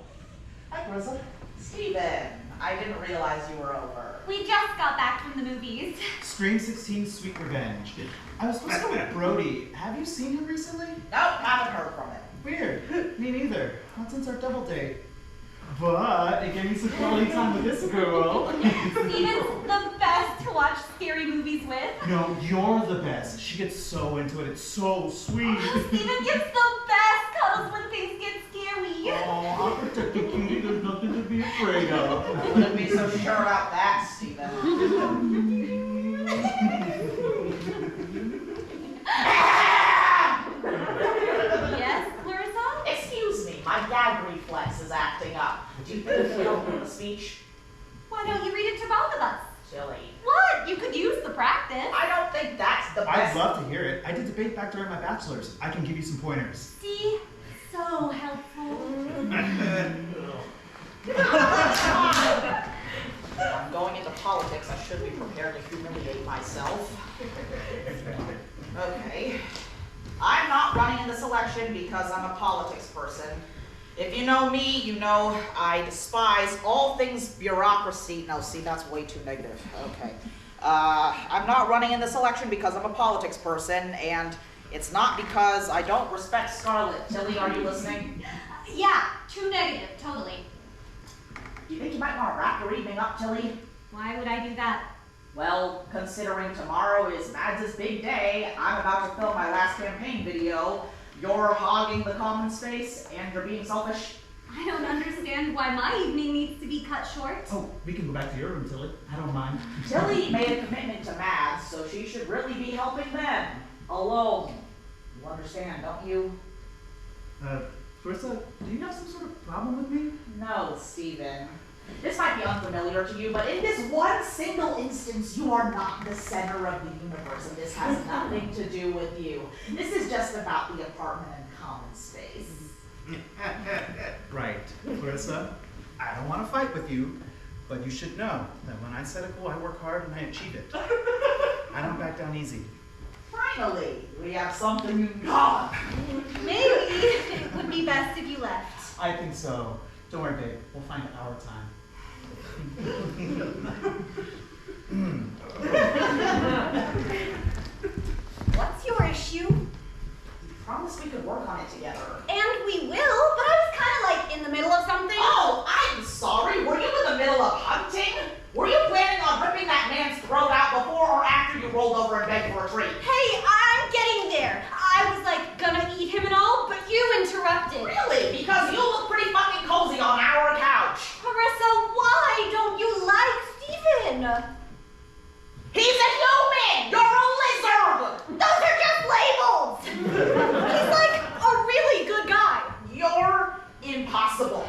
Speaker 1: Hi, Carissa. Steven, I didn't realize you were over.
Speaker 2: We just got back from the movies.
Speaker 5: Scream 16 Sweet Revenge. I was supposed to go with Brody. Have you seen him recently?
Speaker 1: Nope, haven't heard from him.
Speaker 5: Weird. Me neither. Not since our double date. But it gave me some quality time with this girl.
Speaker 2: Steven's the best to watch scary movies with.
Speaker 5: No, you're the best. She gets so into it. It's so sweet.
Speaker 2: Steven gives the best cuddles when things get scary.
Speaker 5: Oh, I'll protect you, cutie. There's nothing to be afraid of.
Speaker 1: I wouldn't be so sure about that, Steven.
Speaker 2: Yes, Clarissa?
Speaker 1: Excuse me, my gag reflex is acting up. Do you think you can help me with a speech?
Speaker 2: Why don't you read it to both of us?
Speaker 1: Silly.
Speaker 2: What? You could use the practice.
Speaker 1: I don't think that's the
Speaker 5: I'd
Speaker 1: best.
Speaker 5: love to hear it. I did debate back during my bachelor's. I can give you some pointers.
Speaker 2: See? So helpful.
Speaker 1: If I'm going into politics, I should be prepared to humiliate myself. Okay. I'm not running in this election because I'm a politics person. If you know me, you know I despise all things bureaucracy. No, see, that's way too negative. Okay. I'm not running in this election because I'm a politics person, and it's not because I don't respect Scarlet. Tilly, are you listening?
Speaker 2: Yeah, too negative, totally.
Speaker 1: Do you think you might want to wrap your evening up, Tilly?
Speaker 2: Why would I do that?
Speaker 1: Well, considering tomorrow is Mads' big day, I'm about to film my last campaign video. You're hogging the common space, and you're being selfish.
Speaker 2: I don't understand why my evening needs to be cut short.
Speaker 5: Oh, we can go back to your room, Tilly. I don't mind.
Speaker 1: Tilly made a commitment to Mads, so she should really be helping them. Alone. You understand, don't you?
Speaker 5: Carissa, do you have some sort of problem with me?
Speaker 1: No, Steven. This might be unfamiliar to you, but in this one single instance, you are not the center of the universe, and this has nothing to do with you. This is just about the apartment and common space.
Speaker 5: Right. Carissa, I don't want to fight with you, But you should know that when I set a goal, I work hard and I achieve it. I don't back down easy.
Speaker 1: Finally, we have something in common.
Speaker 2: Maybe it would be best if you left.
Speaker 5: I think so. Don't worry, babe. We'll find our time.
Speaker 2: What's your issue?
Speaker 1: We promised we could work on it together.
Speaker 2: And we will, but I was kind of like in the middle of something.
Speaker 1: Oh, I'm sorry. Were you in the middle of hunting? Were you planning on ripping that man's throat out before or after you rolled over and begged for a treat?
Speaker 2: Hey, I'm getting there. I was like gonna eat him and all, but you interrupted.
Speaker 1: Really? Because you look pretty fucking cozy on our couch.
Speaker 2: Carissa, why don't you like Steven?
Speaker 1: He's a human! You're a lizard!
Speaker 2: Those are just labels! He's like a really good guy.
Speaker 1: You're impossible.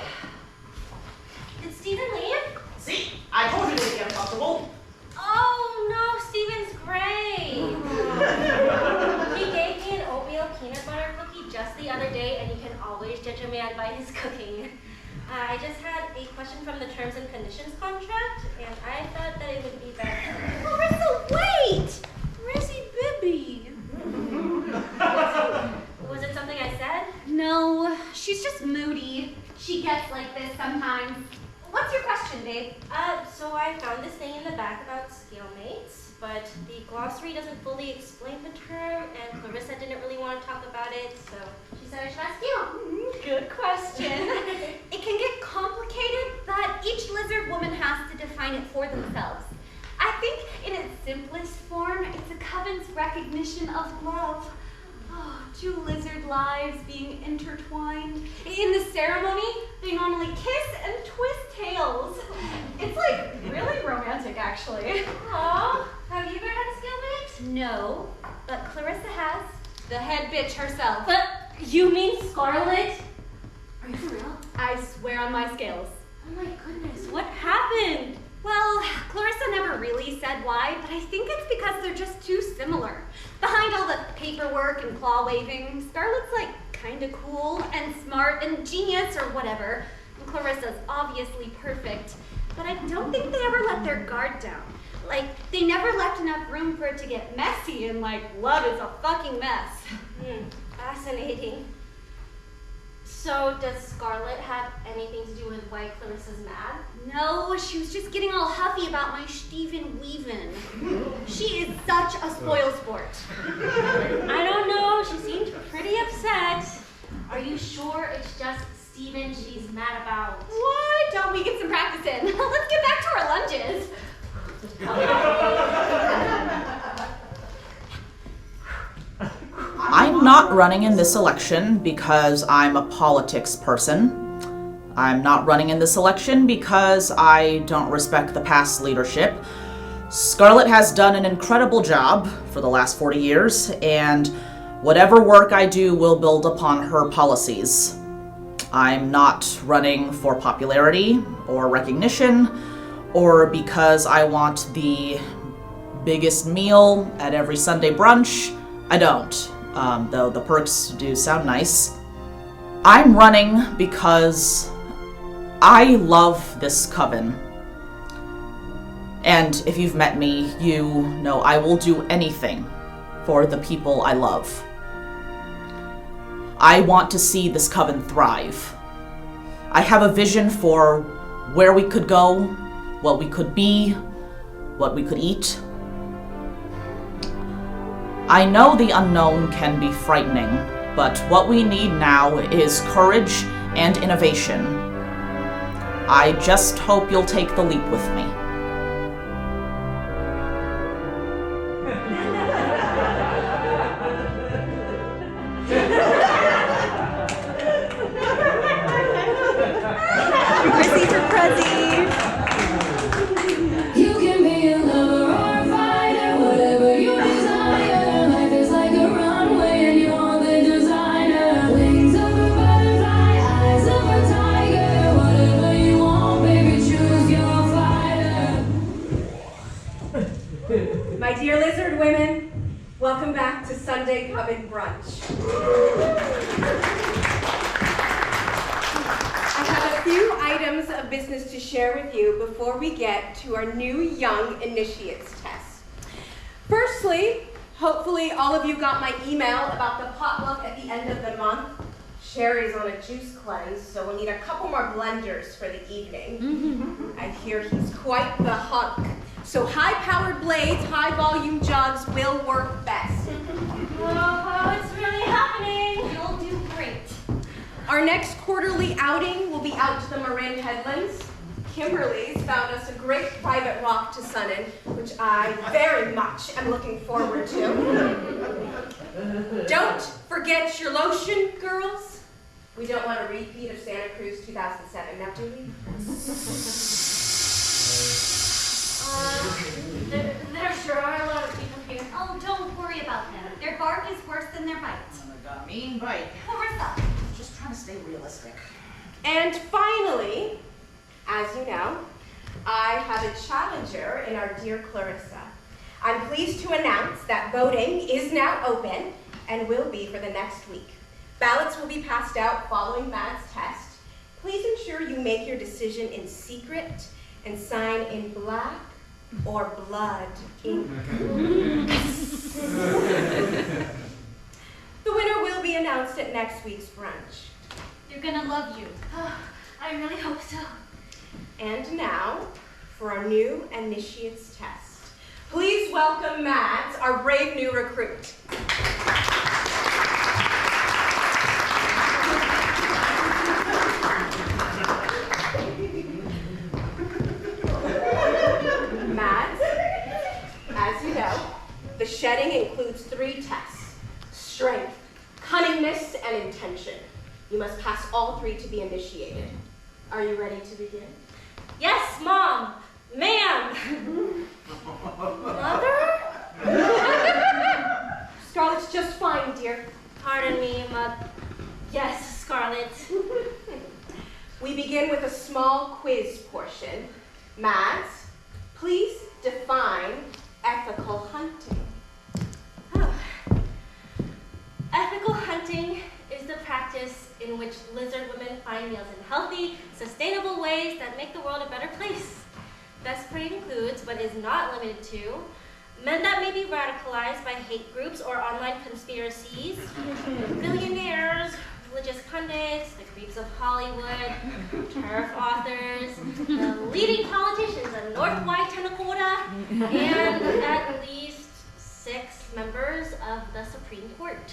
Speaker 2: Did Steven leave?
Speaker 1: See? I told you to be uncomfortable.
Speaker 8: Oh no, Steven's great. He gave me an oatmeal peanut butter cookie just the other day, and you can always judge a man by his cooking. I just had a question from the terms and conditions contract, and I thought that it would be best.
Speaker 2: Carissa, wait! Rizzy Bibby.
Speaker 8: Was it something I said?
Speaker 2: No, she's just moody. She gets like this sometimes. What's your question, babe?
Speaker 8: So I found this thing in the back about scalemates, but the glossary doesn't fully explain the term, and Clarissa didn't really want to talk about it, so she said I should ask you.
Speaker 2: Good question. It can get complicated, but each lizard woman has to define it for themselves. I think in its simplest form, it's a coven's recognition of love. Oh, two lizard lives being intertwined. In the ceremony, they normally kiss and twist tails. It's like really romantic, actually.
Speaker 8: Aw, have you ever had a scalmate?
Speaker 2: No, but Clarissa has. The head bitch herself.
Speaker 8: But you mean Scarlet?
Speaker 2: Are you for real? I swear on my scales.
Speaker 8: Oh my goodness, what happened?
Speaker 2: Well, Clarissa never really said why, but I think it's because they're just too similar. Behind all the paperwork and claw waving, Scarlet's like kinda cool and smart and genius or whatever. And Clarissa's obviously perfect, but I don't think they ever let their guard down. Like, they never left enough room for it to get messy, and like, love is a fucking mess.
Speaker 8: Fascinating. So does Scarlet have anything to do with why Clarissa's mad?
Speaker 2: No, she was just getting all huffy about my Steven Weavin'. She is such a spoilsport.
Speaker 8: I don't know, she seemed pretty upset. Are you sure it's just Steven she's mad about?
Speaker 2: What? Don't we get some practice in? Let's get back to our lunches.
Speaker 1: I'm not running in this election because I'm a politics person. I'm not running in this election because I don't respect the past leadership. Scarlet has done an incredible job for the last 40 years, and whatever work I do will build upon her policies. I'm not running for popularity or recognition or because I want the biggest meal at every Sunday brunch. I don't. Though the perks do sound nice. I'm running because I love this coven. And if you've met me, you know I will do anything for the people I love. I want to see this coven thrive. I have a vision for where we could go, what we could be, what we could eat. I know the unknown can be frightening, but what we need now is courage and innovation. I just hope you'll take the leap with me.
Speaker 2: Mercy for Prezi.
Speaker 4: You can be a lover or a fighter, whatever you desire. Life is like a runway and you're the designer. Wings of a butterfly, eyes of a tiger. Whatever you want, baby, choose your fighter.
Speaker 9: My dear lizard women, welcome back to Sunday Coven Brunch. I have a
Speaker 13: few items of business to share with you before we get to our new Young Initiates test. Firstly, hopefully all of you got my email about the potluck at the end of the month. Sherry's on a juice cleanse, so we'll need a couple more blenders for the evening. I hear he's quite the hunk. So high-powered blades, high-volume jugs will work best.
Speaker 2: Oh, it's really happening. You'll do great.
Speaker 13: Our next quarterly outing will be out to the Marin Headlands. Kimberly's found us a great private walk to sun in, which I very much am looking forward to. Don't forget your lotion, girls. We don't want a repeat of Santa Cruz 2007, now do we?
Speaker 2: There sure are a lot of people here. Oh, don't worry about them. Their bark is worse than their bite.
Speaker 1: Oh my God, mean bite.
Speaker 2: Clarissa.
Speaker 1: Just trying to stay realistic.
Speaker 13: And finally, as you know, I have a challenger in our dear Clarissa. I'm pleased to announce that voting is now open and will be for the next week. Ballots will be passed out following Matt's test. Please ensure you make your decision in secret and sign in black or blood ink. The winner will be announced at next week's brunch.
Speaker 2: You're gonna love you. I really hope so.
Speaker 13: And now, for our new initiates test. Please welcome Mads, our brave new recruit. Mads, as you know, the shedding includes 3 tests: strength, cunningness, and intention. You must pass all 3 to be initiated. Are you ready to begin?
Speaker 8: Yes, Mom. Ma'am.
Speaker 13: Mother? Scarlett's just fine, dear.
Speaker 8: Pardon me, yes, Scarlett.
Speaker 13: We begin with a small quiz portion. Mads, please define ethical hunting.
Speaker 8: Ethical hunting is the practice in which lizard women find meals in healthy, sustainable ways that make the world a better place. Best prey includes, but is not limited to, men that may be radicalized by hate groups or online conspiracies, billionaires, religious pundits, the creeps of Hollywood, turf authors, the leading politicians of North White Tenakota, and at least 6 members of the Supreme Court.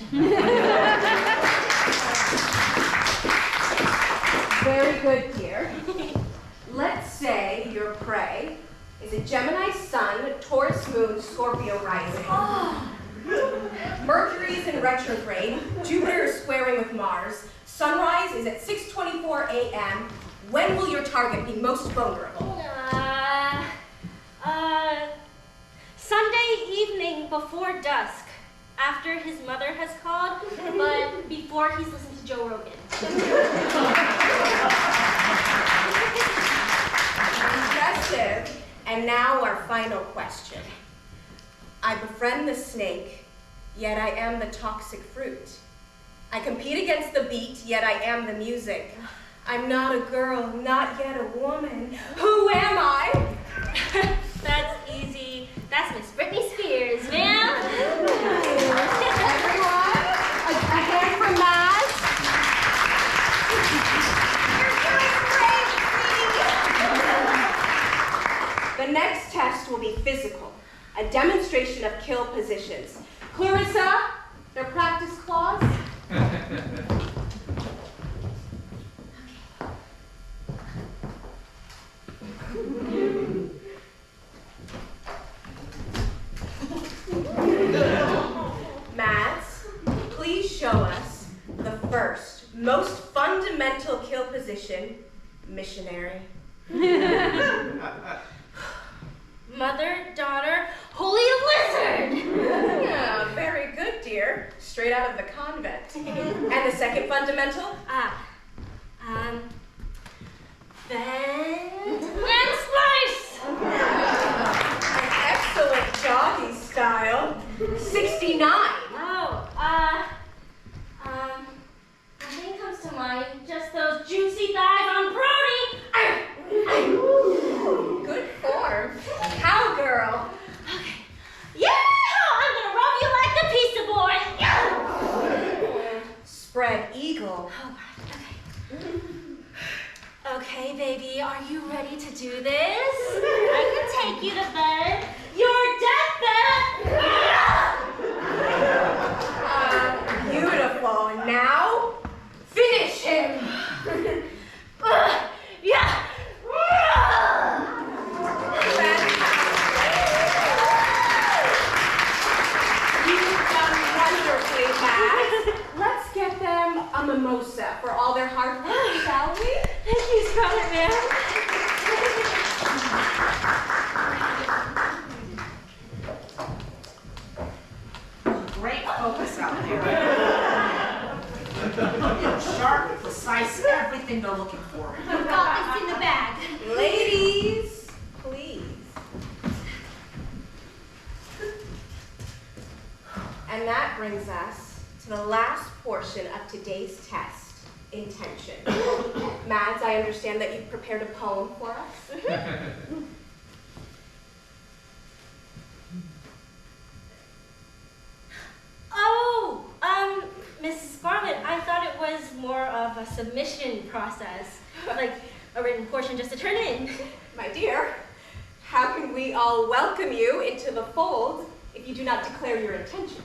Speaker 13: Very good, dear. Let's say your prey is a Gemini Sun, Taurus Moon, Scorpio rising. Mercury is in retrograde, Jupiter is squaring with Mars, sunrise is at 6:24 a.m. When will your target be most vulnerable?
Speaker 8: Sunday evening before dusk, after his mother has called, but before he's listened to Joe Rogan.
Speaker 13: Impressive. And now our final question. I befriend the snake, yet I am the toxic fruit. I compete against the beat, yet I am the music. I'm not a girl, not yet a woman. Who am I?
Speaker 8: That's easy. That's Miss Britney Spears, ma'am.
Speaker 13: Everyone, a hand for Mads. The next test will be physical, a demonstration of kill positions. Clarissa, their practice clause. Mads, please show us the first, most fundamental kill position, missionary.
Speaker 8: Mother, daughter, holy lizard!
Speaker 13: Yeah, very good, dear. Straight out of the convent. And the second fundamental?
Speaker 8: Bend and slice!
Speaker 13: An excellent doggy style. 69.
Speaker 8: Oh, nothing comes to mind. Just those juicy thighs on Brody!
Speaker 13: spread eagle.
Speaker 8: Oh, okay. Okay, baby, are you ready to do this? I can take you to bed. Your deathbed!
Speaker 13: Beautiful. And now, finish him.
Speaker 8: Yeah!
Speaker 13: You've done wonderfully, Matt. Let's get them a mimosa for all their hard work, shall we?
Speaker 8: Thank you, Scarlet Man.
Speaker 1: Great focus out there. Sharp, precise, everything they're looking for.
Speaker 2: We've got this in the bag.
Speaker 13: Ladies, please. And that brings us to the last portion of today's test, intention. Mads, I understand that you've prepared a poem for us.
Speaker 8: Oh, Mrs. Scarlet, I thought it was more of a submission process, like a written portion just to turn in.
Speaker 13: My dear, how can we all welcome you into the fold if you do not declare your intentions?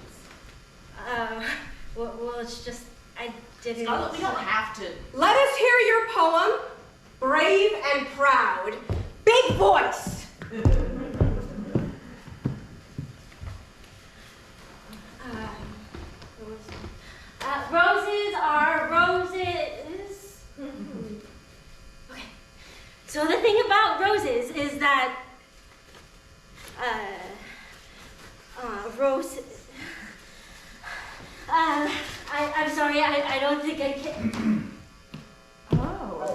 Speaker 8: Well, it's just, I didn't...
Speaker 1: Scarlet, we don't have to.
Speaker 13: Let us hear your poem, Brave and Proud. Big voice!
Speaker 8: Roses are roses. Okay. So the thing about roses is that, I'm sorry, I don't think I can.
Speaker 13: Hello.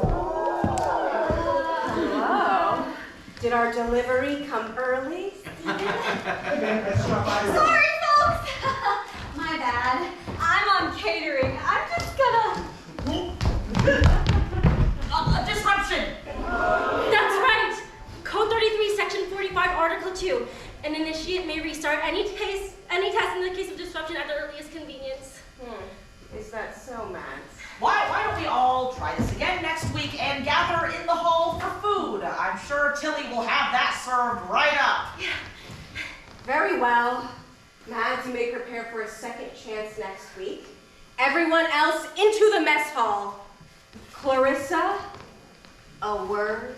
Speaker 13: Did our delivery come early?
Speaker 2: Sorry, folks. My bad. I'm on catering. I'm just gonna...
Speaker 1: A disruption!
Speaker 8: That's right! Code 33, Section 45, Article 2. An initiate may restart any test in the case of disruption at the earliest convenience.
Speaker 13: Is that so, Mads?
Speaker 1: Why don't we all try this again next week and gather in the hall for food? I'm sure Tilly will have that served right up.
Speaker 8: Yeah.
Speaker 13: Very well. Mads, you may prepare for a second chance next week. Everyone else into the mess hall. Clarissa, a word.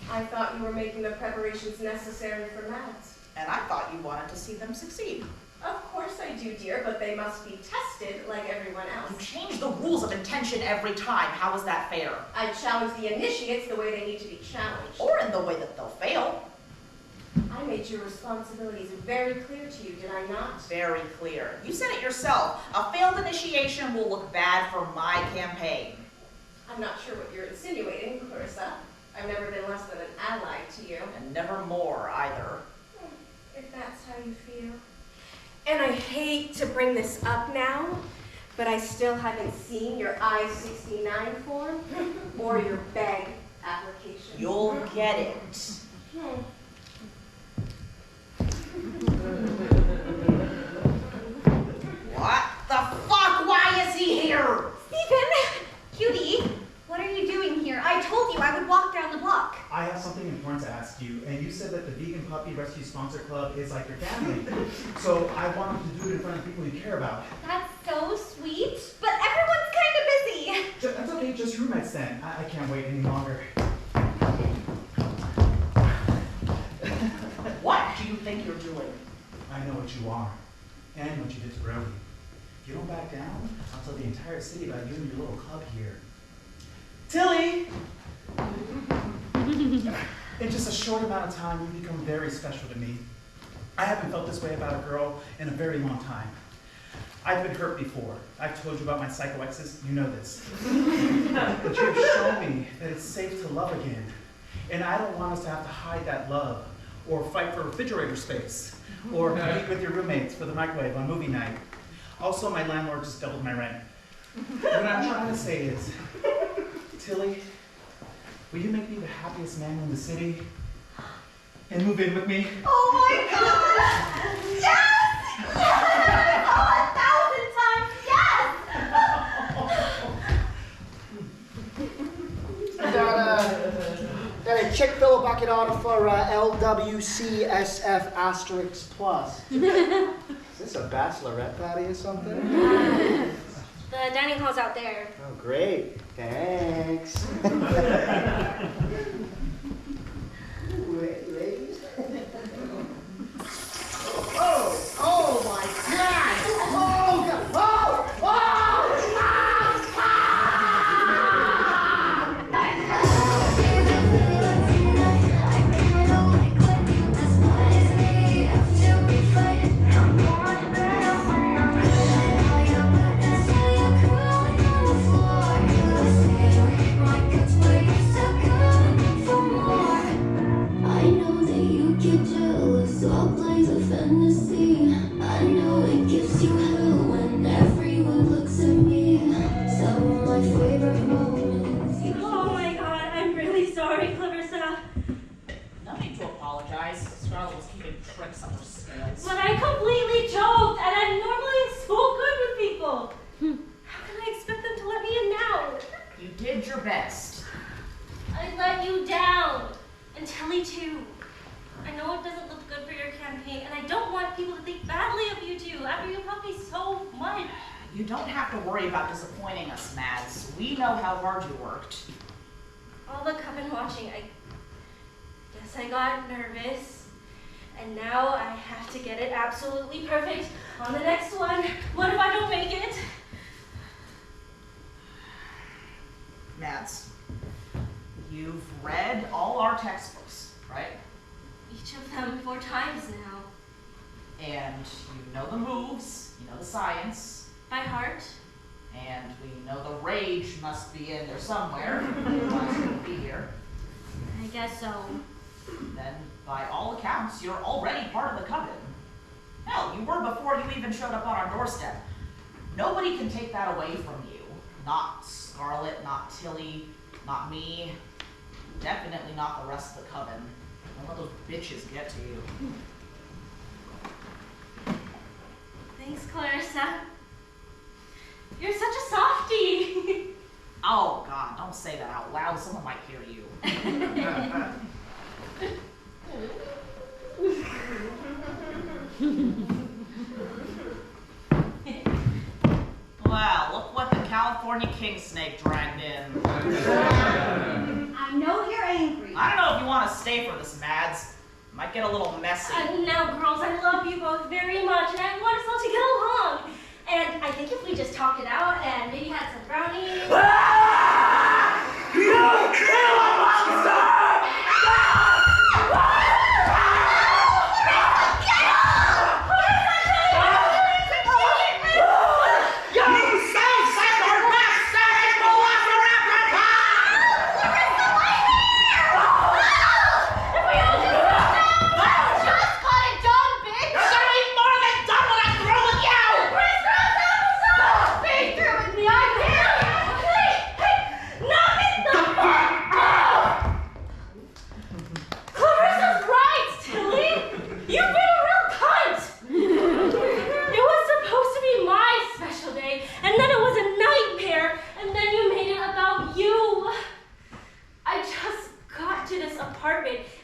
Speaker 13: I thought you were making the preparations necessary for Mads.
Speaker 1: And I thought you wanted to see them succeed.
Speaker 13: Of course I do, dear, but they must be tested like everyone else.
Speaker 1: You change the rules of intention every time. How is that fair?
Speaker 13: I challenge the initiates the way they need to be challenged.
Speaker 1: Or in the way that they'll fail.
Speaker 13: I made your responsibilities very clear to you, did I not?
Speaker 1: Very clear. You said it yourself. A failed initiation will look bad for my campaign.
Speaker 13: I'm not sure what you're insinuating, Clarissa. I've never been less than an ally to you.
Speaker 1: And never more, either.
Speaker 13: If that's how you feel. And I hate to bring this up now, but I still haven't seen your I-69 form or your BEG application.
Speaker 1: You'll get it. What the fuck? Why is he here?
Speaker 2: Stephen! Cutie, what are you doing here? I told you I would walk down the block.
Speaker 5: I have something important to ask you, and you said that the Vegan Puppy Rescue Sponsor Club is like your family. So I wanted to do it in front of people you care about.
Speaker 2: That's so sweet, but everyone's kind of busy.
Speaker 5: That's okay, just roommates then. I can't wait any longer.
Speaker 1: What do you think you're doing?
Speaker 5: I know what you are, and what you did to Brody. If you don't back down, I'll tell the entire city about you and your little club here. Tilly! In just a short amount of time, you've become very special to me. I haven't felt this way about a girl in a very long time. I've been hurt before. I've told you about my psycho exes, you know this. But you have shown me that it's safe to love again. And I don't want us to have to hide that love, or fight for refrigerator space, or compete with your roommates for the microwave on movie night. Also, my landlord just doubled my rent. What I'm trying to say is, Tilly, will you make me the happiest man in the city and move in with me?
Speaker 2: Oh my god! Yes!
Speaker 6: it out for LWCSF asterisk plus. Is this a bachelorette party or something?
Speaker 8: The dining hall's out there.
Speaker 6: Oh, great. Thanks. Ladies. Oh my God! Oh, God!
Speaker 8: Oh my god, I'm really sorry, Clarissa.
Speaker 1: No need to apologize. Scarlet was keeping tricks up her scales.
Speaker 8: But I completely joked, and I'm normally so good with people. How can I expect them to let me in now?
Speaker 1: You did your best.
Speaker 8: I let you down. And Tilly too. I know it doesn't look good for your campaign, and I don't want people to think badly of you two after you helped me so much.
Speaker 1: You don't have to worry about disappointing us, Mads. We know how hard you worked.
Speaker 8: All the Coven watching, I guess I got nervous. And now I have to get it absolutely perfect on the next one. What if I don't make it?
Speaker 1: Mads, you've read all our textbooks, right?
Speaker 8: Each of them 4 times now.
Speaker 1: And you know the moves, you know the science.
Speaker 8: By heart.
Speaker 1: And we know the rage must be in there somewhere. Otherwise you wouldn't be here.
Speaker 8: I guess so.
Speaker 1: Then, by all accounts, you're already part of the Coven. Hell, you were before you even showed up on our doorstep. Nobody can take that away from you. Not Scarlet, not Tilly, not me. Definitely not the rest of the Coven. Don't let those bitches get to you.
Speaker 8: Thanks, Clarissa. You're such a softie.
Speaker 1: Oh, God, don't say that out loud. Someone might hear you. Wow, look what the California king snake dragged in.
Speaker 2: I know you're angry.
Speaker 1: I don't know if you want to stay for this, Mads. Might get a little messy.
Speaker 8: Now, girls, I love you both very much, and I want us all to get along. And I think if we just talked it out and maybe had some brownies.
Speaker 7: You kill a monster!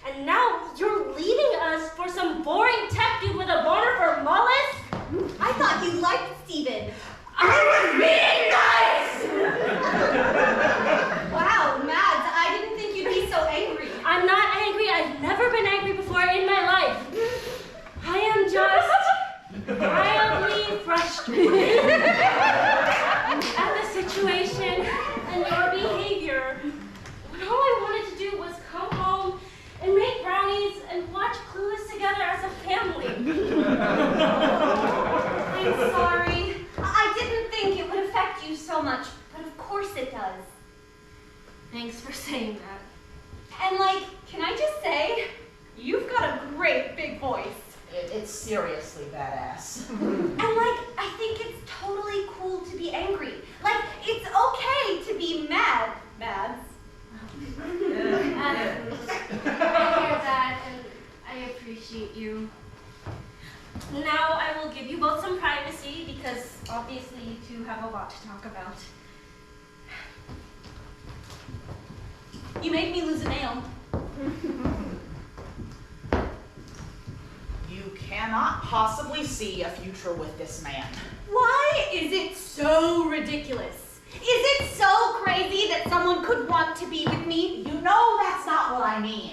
Speaker 8: And now you're leaving us for some boring tech dude with a boner for Mullis?
Speaker 2: I thought you liked Steven.
Speaker 8: I was being nice!
Speaker 2: Wow, Mads, I didn't think you'd be so angry.
Speaker 8: I'm not angry. I've never been angry before in my life. I am just mildly frustrated at the situation and your behavior. When all I wanted to do was come home and make brownies and watch Clueless together as a family.
Speaker 2: I'm sorry. I didn't think it would affect you so much, but of course it does.
Speaker 8: Thanks for saying that.
Speaker 2: And like, can I just say, you've got a great big voice.
Speaker 1: It's seriously badass.
Speaker 2: And like, I think it's totally cool to be angry. Like, it's okay to be mad, Mads.
Speaker 8: I hear that, and I appreciate you. Now I will give you both some privacy, because obviously you two have a lot to talk about.
Speaker 2: You made me lose a nail.
Speaker 1: cannot possibly see a future with this man.
Speaker 2: Why is it so ridiculous? Is it so crazy that someone could want to be with me?
Speaker 1: You know that's not what I mean.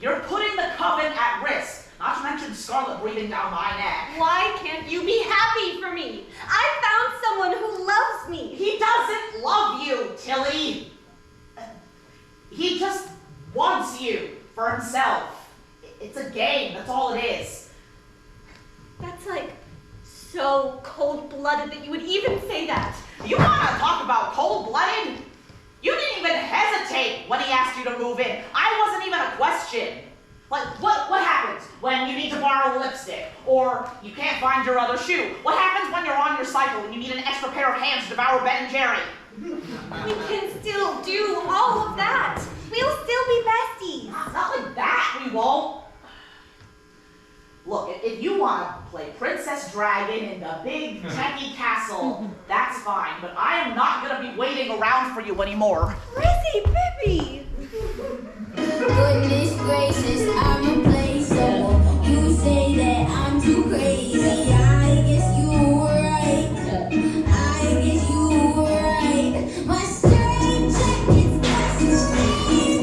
Speaker 1: You're putting the coven at risk, not to mention Scarlet breathing down my neck.
Speaker 2: Why can't you be happy for me? I found someone who loves me.
Speaker 1: He doesn't love you, Tilly. He just wants you for himself. It's a game, that's all it is.
Speaker 2: That's like so cold-blooded that you would even say that.
Speaker 1: You want to talk about cold-blooded? You didn't even hesitate when he asked you to move in. I wasn't even a question. Like, what happens when you need to borrow lipstick? Or you can't find your other shoe? What happens when you're on your cycle and you need an extra pair of hands to devour Ben and Jerry?
Speaker 2: We can still do all of that. We'll still be besties.
Speaker 1: Not like that, we won't. Look, if you want to play Princess Dragon in the big techie castle, that's fine, but I am not going to be waiting around for you anymore.
Speaker 2: Lizzie, Pippi!
Speaker 14: Goodness gracious, I'm replaceable. You say that I'm too crazy. I guess you were right. I guess you were right. My straight jacket's got to change.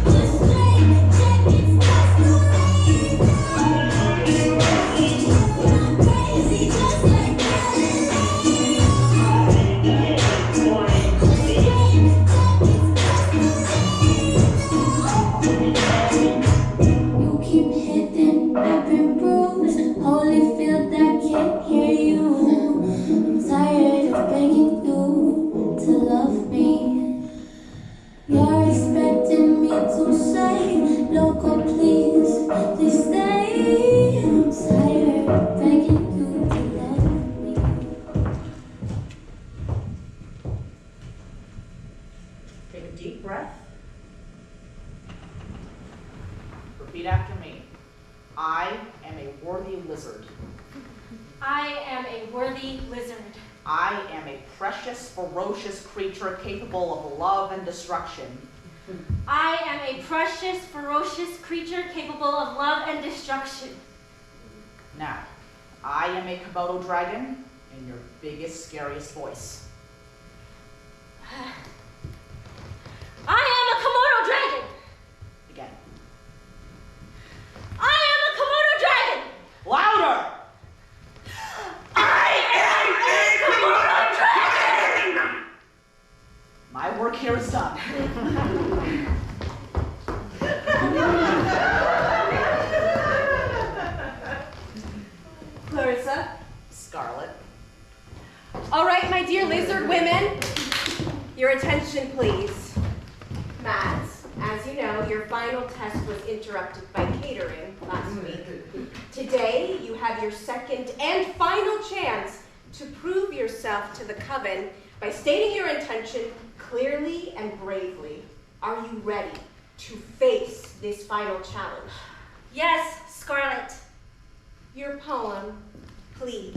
Speaker 14: My straight jacket's got to raise. I'm crazy just like you keep hitting, I've been bruised. Holyfield, I can't hear you. I'm tired of begging you to love me. You're expecting me to say, loco, please, please stay. I'm tired of begging you to love me.
Speaker 1: Take a deep breath. Repeat after me. I am a worthy lizard.
Speaker 8: I am a worthy lizard.
Speaker 1: I am a precious, ferocious creature capable of love and destruction.
Speaker 8: I am a precious, ferocious creature capable of love and destruction.
Speaker 1: Now, I am a Komodo dragon in your biggest, scariest voice.
Speaker 8: I am a Komodo dragon.
Speaker 1: Again.
Speaker 8: I am a Komodo dragon.
Speaker 1: Louder!
Speaker 7: I am a Komodo dragon!
Speaker 1: My work here is done.
Speaker 13: Clarissa?
Speaker 1: Scarlet.
Speaker 13: All right, my dear lizard women, your attention, please. Mads, as you know, your final test was interrupted by catering last week. Today, you have your second and final chance to prove yourself to the coven by stating your intention clearly and bravely. Are you ready to face this final challenge?
Speaker 8: Yes, Scarlet.
Speaker 13: Your poem, please.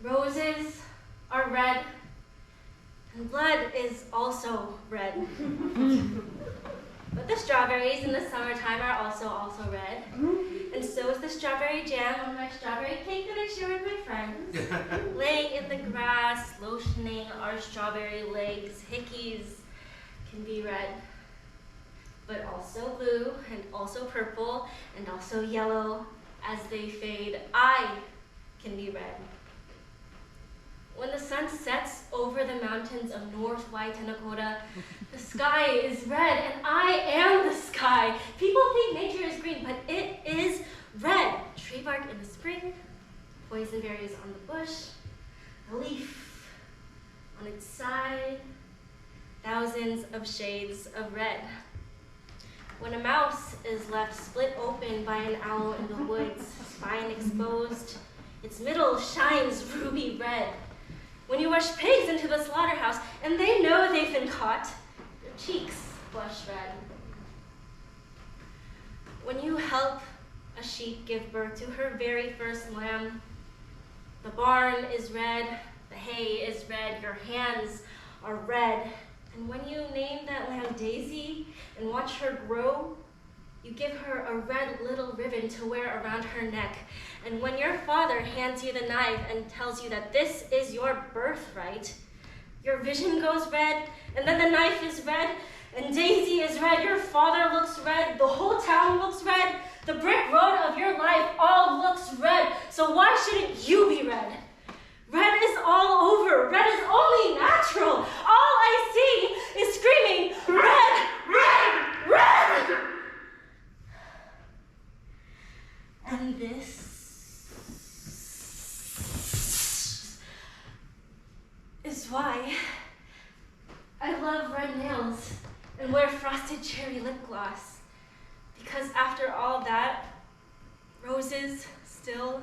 Speaker 8: Roses are red, and blood is also red. But the strawberries in the summertime are also red. And so is the strawberry jam on my strawberry cake that I share with my friends. Laying in the grass, lotioning our strawberry legs, hickeys can be red. But also blue, and also purple, and also yellow. As they fade, I can be red. When the sun sets over the mountains of North White Tenakota, the sky is red, and I am the sky. People think nature is green, but it is red. Tree bark in the spring, poison berries on the bush, a leaf on its side, thousands of shades of red. When a mouse is left split open by an owl in the woods, spine exposed, its middle shines ruby red. When you rush pigs into the slaughterhouse and they know they've been caught, cheeks blush red. When you help a sheep give birth to her very first lamb, the barn is red, the hay is red, your hands are red. And when you name that lamb Daisy and watch her grow, you give her a red little ribbon to wear around her neck. And when your father hands you the knife and tells you that this is your birthright, your vision goes red, and then the knife is red, and Daisy is red, your father looks red, the whole town looks red, the brick road of your life all looks red. So why shouldn't you be red? Red is all over. Red is only natural. All I see is screaming, red, red, red! And this is why I love red nails and wear frosted cherry lip gloss. Because after all that, roses still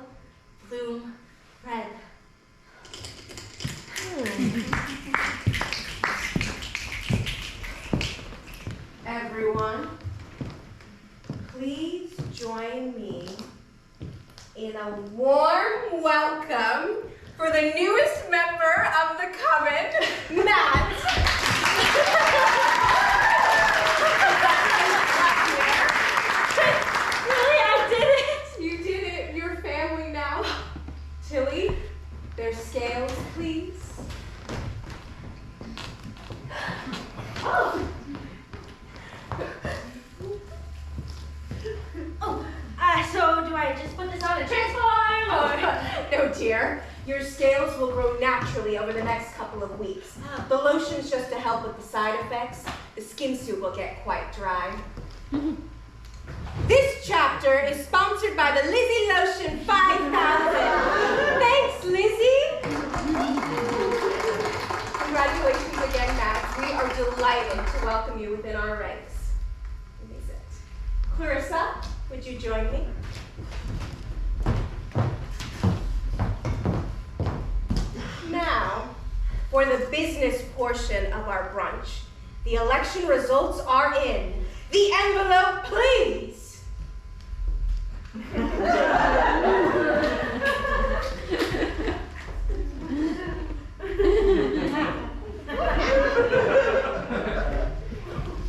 Speaker 8: bloom red.
Speaker 13: Everyone, please join me in a warm welcome for the newest member of the Coven, Matt.
Speaker 8: Really? I did it?
Speaker 13: You did it. You're family now. Tilly, their scales, please.
Speaker 8: So do I just put this on and transform?
Speaker 13: Oh, no, dear. Your scales will grow naturally over the next couple of weeks. The lotion's just to help with the side effects. The skin suit will get quite dry. This chapter is sponsored by the Lizzie Lotion 5000. Thanks, Lizzie. Congratulations again, Max. We are delighted to welcome you within our ranks. Let me sit. Clarissa, would you join me? Now, for the business portion of our brunch, the election results are in. The envelope, please.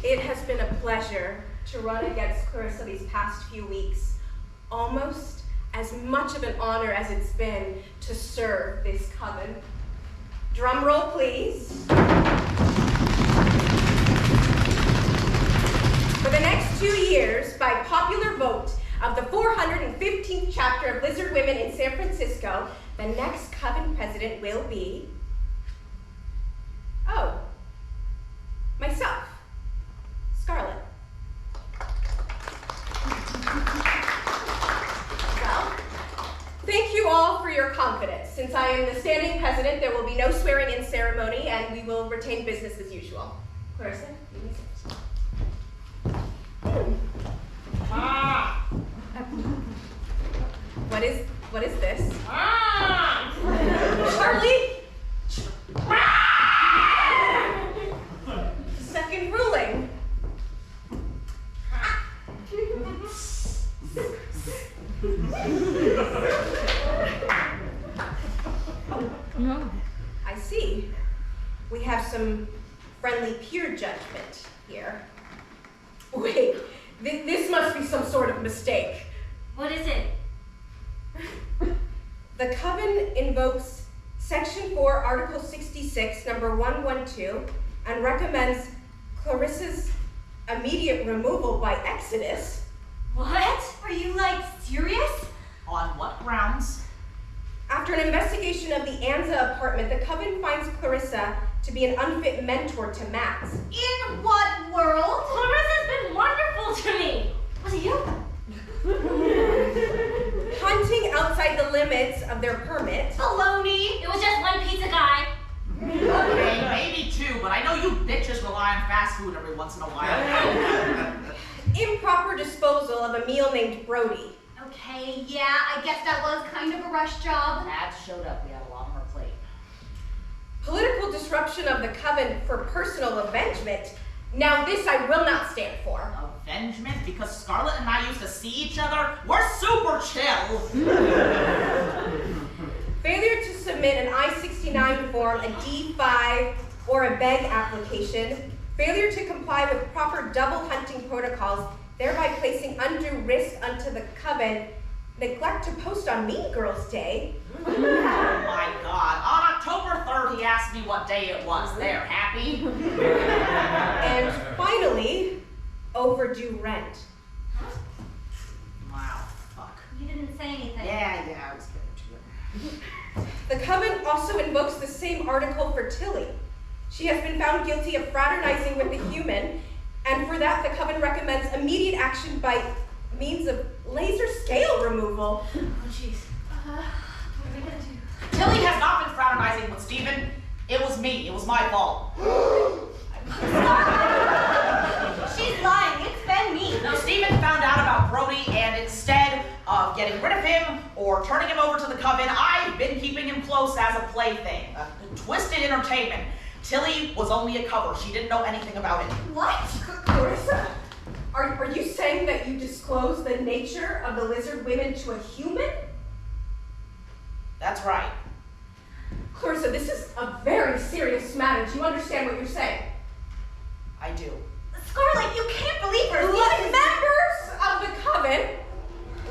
Speaker 13: It has been a pleasure to run against Clarissa these past few weeks. Almost as much of an honor as it's been to serve this coven. Drum roll, please. For the next 2 years, by popular vote of the 415th chapter of Lizard Women in San Francisco, the next coven president will be... oh, myself, Scarlet. Well, thank you all for your confidence. Since I am the standing president, there will be no swearing-in ceremony, and we will retain business as usual. Clarissa, you may sit. What is this? Charlie? Second ruling.
Speaker 8: No.
Speaker 13: I see. We have some friendly peer judgment here. Wait, this must be some sort of mistake.
Speaker 8: What is it?
Speaker 13: The coven invokes Section 4, Article 66, number 112, and recommends Clarissa's immediate removal by exodus.
Speaker 2: What? Are you, serious?
Speaker 1: On what grounds?
Speaker 13: After an investigation of the Anza apartment, the coven finds Clarissa to be an unfit mentor to Max.
Speaker 2: In what world?
Speaker 8: Clarissa's been wonderful to me.
Speaker 2: Was it you?
Speaker 13: Hunting outside the limits of their permit.
Speaker 2: Baloney.
Speaker 8: It was just one pizza guy.
Speaker 1: Okay, maybe two, but I know you bitches rely on fast food every once in a while.
Speaker 13: Improper disposal of a meal named Brody.
Speaker 2: Okay, yeah, I guess that was kind of a rush job.
Speaker 1: Matt showed up. We had a lot on our plate.
Speaker 13: Political disruption of the coven for personal avengement.
Speaker 9: Now this I will not stand for.
Speaker 1: Avengement? Because Scarlet and I used to see each other? We're super chill.
Speaker 9: Failure to submit an I-69 form, a D5, or a BEG application. Failure to comply with proper double hunting protocols, thereby placing undue risk unto the coven. Neglect to post on Mean Girls Day.
Speaker 1: Oh my God. On October 3rd, he asked me what day it was. There, happy?
Speaker 9: And finally, overdue rent.
Speaker 1: Wow, fuck.
Speaker 2: You didn't say anything.
Speaker 1: Yeah, I was getting to it.
Speaker 9: The coven also invokes the same article for Tilly. She has been found guilty of fraternizing with the human, and for that the coven recommends immediate action by means of laser scale removal.
Speaker 2: Oh, jeez. What are we gonna do?
Speaker 1: Tilly has not been fraternizing with Steven. It was me. It was my fault.
Speaker 2: She's lying. It's been me.
Speaker 1: No, Steven found out about Brody, and instead of getting rid of him or turning him over to the coven, I've been keeping him close as a plaything. Twisted entertainment. Tilly was only a cover. She didn't know anything about it.
Speaker 9: What? Clarissa? Are you saying that you disclosed the nature of the lizard women to a human?
Speaker 1: That's right.
Speaker 9: Clarissa, this is a very serious matter. Do you understand what you're saying?
Speaker 1: I do.
Speaker 2: Scarlet, you can't believe her.
Speaker 9: Members of the coven,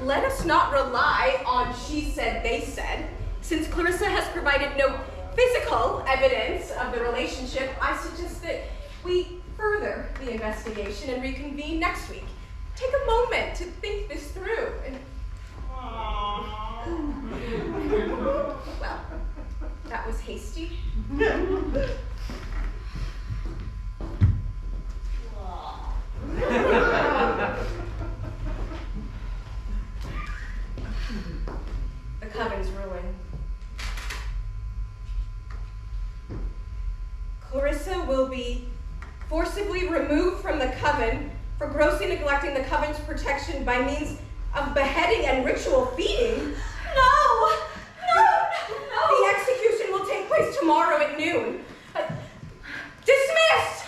Speaker 9: let us not rely on she said, they said. Since Clarissa has provided no physical evidence of the relationship, I suggest that we further the investigation and reconvene next week. Take a moment to think this through and... Well, that was hasty. The coven's ruin. Clarissa will be forcibly removed from the coven for grossly neglecting the coven's protection by means of beheading and ritual feeding.
Speaker 2: No!
Speaker 9: The execution will take place tomorrow at noon. Dismissed!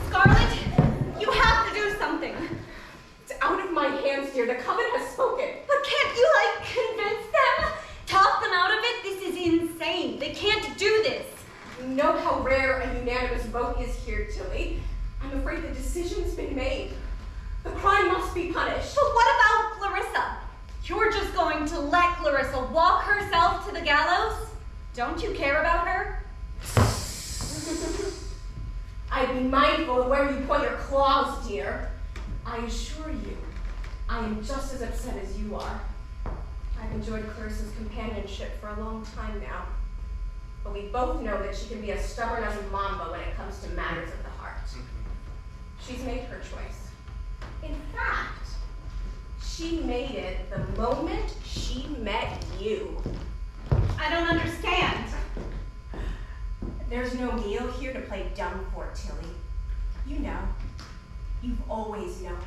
Speaker 2: Scarlet, you have to do something.
Speaker 9: It's out of my hands, dear. The coven has spoken.
Speaker 2: But can't you, convince them? Talk them out of it? This is insane. They can't do this.
Speaker 9: You know how rare a unanimous vote is here, Tilly. I'm afraid the decision's been made. The crime must be punished.
Speaker 2: But what about Clarissa? You're just going to let Clarissa walk herself to the gallows? Don't you care about her?
Speaker 9: I'd be mindful of where you point your claws, dear. I assure you, I am just as upset as you are. I've enjoyed Clarissa's companionship for a long time now, but we both know that she can be as stubborn as a mamba when it comes to matters of the heart. She's made her choice. In fact, she made it the moment she met you.
Speaker 2: I don't understand.
Speaker 9: There's no Neo here to play dumb for, Tilly. You know. You've always known.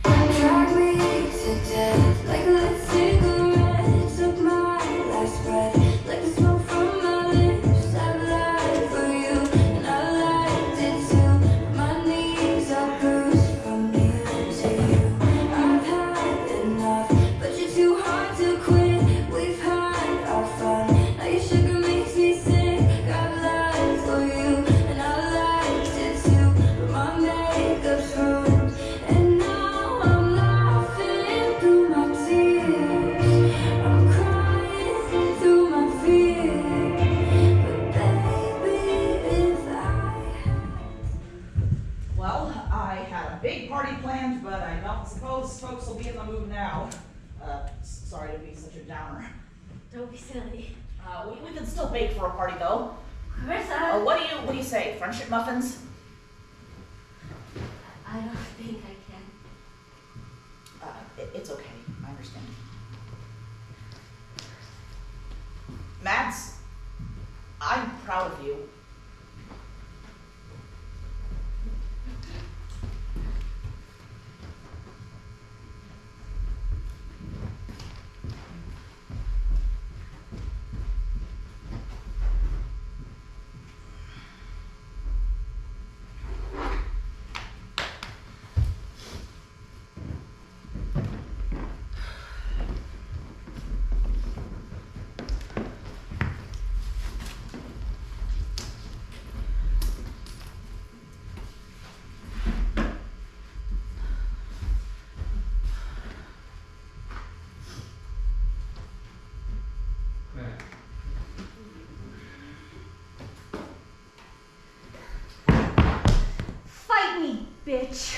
Speaker 14: Drag me to death like a lit cigarette. Took my last breath like the smoke from my lips. I've lied for you and I liked it too. My knees are bruised from you to you. I've had enough, but you're too hard to quit. We've had our fun. Now your sugar makes me sick. I've lied for you and I liked it too. But my makeup's ruined and now I'm laughing through my tears. I'm crying through my fears. But baby, if I
Speaker 1: Well, I had a big party planned, but I don't suppose folks will be in the mood now. Sorry to be such a downer.
Speaker 2: Don't be silly.
Speaker 1: We can still bake for a party, though.
Speaker 2: Clarissa.
Speaker 1: What do you say? Friendship muffins?
Speaker 2: I don't think I can.
Speaker 1: It's okay. I understand. Mads, I'm proud of you.
Speaker 2: bitch.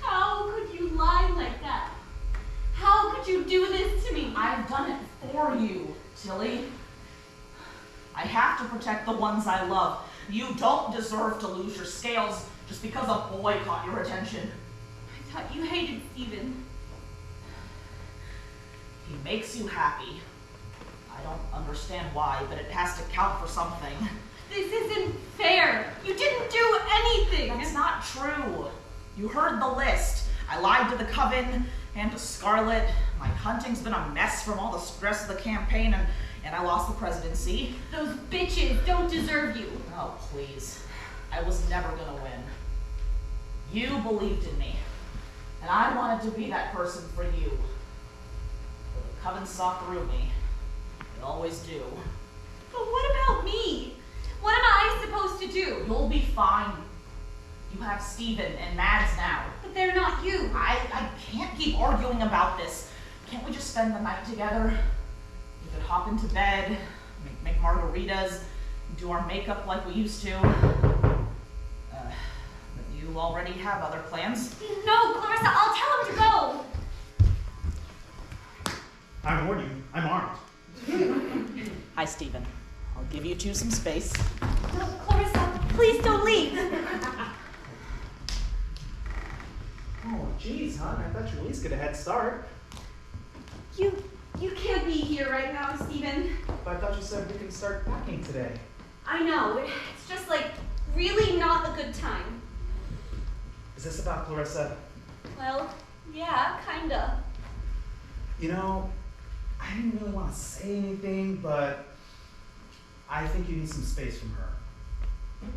Speaker 2: How could you lie like that? How could you do this to me?
Speaker 1: I've done it for you, Tilly. I have to protect the ones I love. You don't deserve to lose your scales just because a boy caught your attention.
Speaker 2: I thought you hated Steven.
Speaker 1: He makes you happy. I don't understand why, but it has to count for something.
Speaker 2: This isn't fair. You didn't do anything.
Speaker 1: That's not true. You heard the list. I lied to the Coven and to Scarlet. My hunting's been a mess from all the stress of the campaign, and I lost the presidency.
Speaker 2: Those bitches don't deserve you.
Speaker 1: Oh, please. I was never gonna win. You believed in me, and I wanted to be that person for you. But the Coven saw through me. They always do.
Speaker 2: But what about me? What am I supposed to do?
Speaker 1: You'll be fine. You have Steven and Mads now.
Speaker 2: But they're not you.
Speaker 1: I can't keep arguing about this. Can't we just spend the night together? We could hop into bed, make margaritas, do our makeup like we used to. But you already have other plans.
Speaker 2: No, Clarissa, I'll tell him to go.
Speaker 5: I warn you, I'm armed.
Speaker 1: Hi, Steven. I'll give you two some space.
Speaker 2: No, Clarissa, please don't leave.
Speaker 5: Oh, geez, hon, I thought you at least get a head start.
Speaker 2: You can't be here right now, Steven.
Speaker 5: But I thought you said we can start packing today.
Speaker 2: I know, it's just like really not a good time.
Speaker 5: Is this about Clarissa?
Speaker 2: Well, yeah, kinda.
Speaker 5: You know, I didn't really want to say anything, but I think you need some space from her.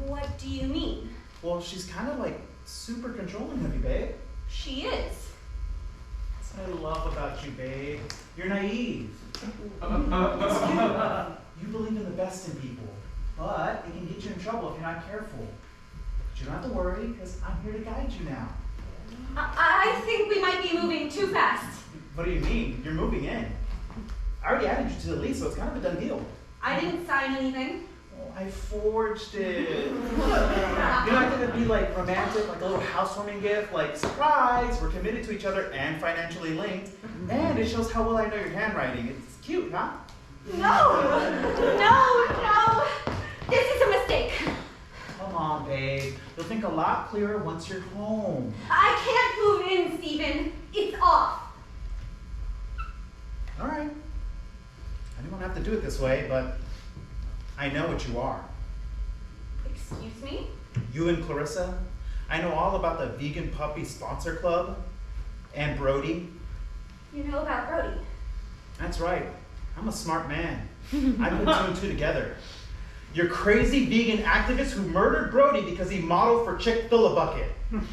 Speaker 2: What do you mean?
Speaker 5: Well, she's kind of like super controlling of you, babe.
Speaker 2: She is.
Speaker 5: That's what I love about you, babe. You're naive. You believe in the best in people, but it can get you in trouble if you're not careful. But you don't have to worry, because I'm here to guide you now.
Speaker 2: I think we might be moving too fast.
Speaker 5: What do you mean? You're moving in. I already added you to the lease, so it's kind of a done deal.
Speaker 2: I didn't sign anything.
Speaker 5: Oh, I forged it. You're not gonna be like romantic, like a little housewarming gift, like surprise, we're committed to each other and financially linked. And it shows how well I know your handwriting. It's cute, huh?
Speaker 2: No! This is a mistake.
Speaker 5: Come on, babe. You'll think a lot clearer once you're home.
Speaker 2: I can't move in, Steven. It's off.
Speaker 5: All right. I didn't want to have to do it this way, but I know what you are.
Speaker 2: Excuse me?
Speaker 5: You and Clarissa. I know all about the Vegan Puppy Sponsor Club and Brody.
Speaker 2: You know about Brody?
Speaker 5: That's right. I'm a smart man. I put two and two together. You're crazy vegan activist who murdered Brody because he modeled for Chick-fil-A-Bucket.
Speaker 2: OMG,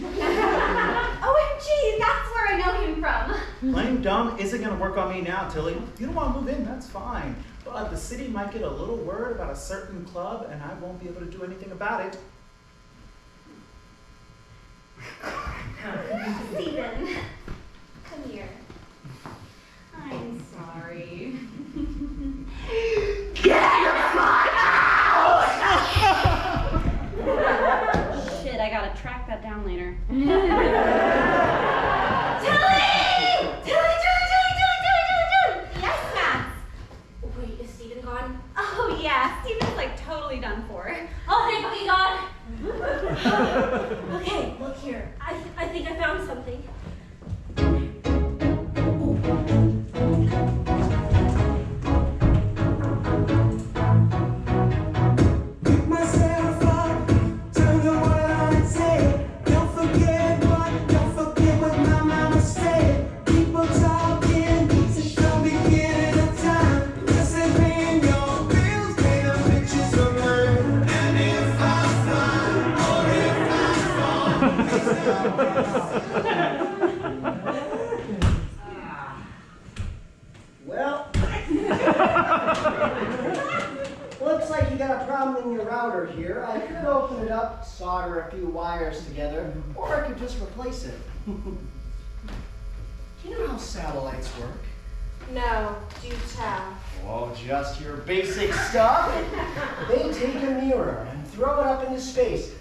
Speaker 2: that's where I know him from.
Speaker 5: Playing dumb isn't going to work on me now, Tilly. If you don't want to move in, that's fine. But the city might get a little word about a certain club, and I won't be able to do anything about it.
Speaker 2: Steven, come here. I'm sorry.
Speaker 7: Get out of my
Speaker 11: Shit, I gotta track that down later.
Speaker 2: Tilly! Yes, Max. Wait, is Steven gone? Oh yeah, Steven's like totally done for. Oh, thank God he gone.
Speaker 11: Okay, look here. I think I found something.
Speaker 6: problem in your router here, I could open it up, solder a few wires together, or I could just replace it. Do you know how satellites work?
Speaker 13: No, do tell.
Speaker 6: Well, just your basic stuff. They take a mirror and throw it up into space.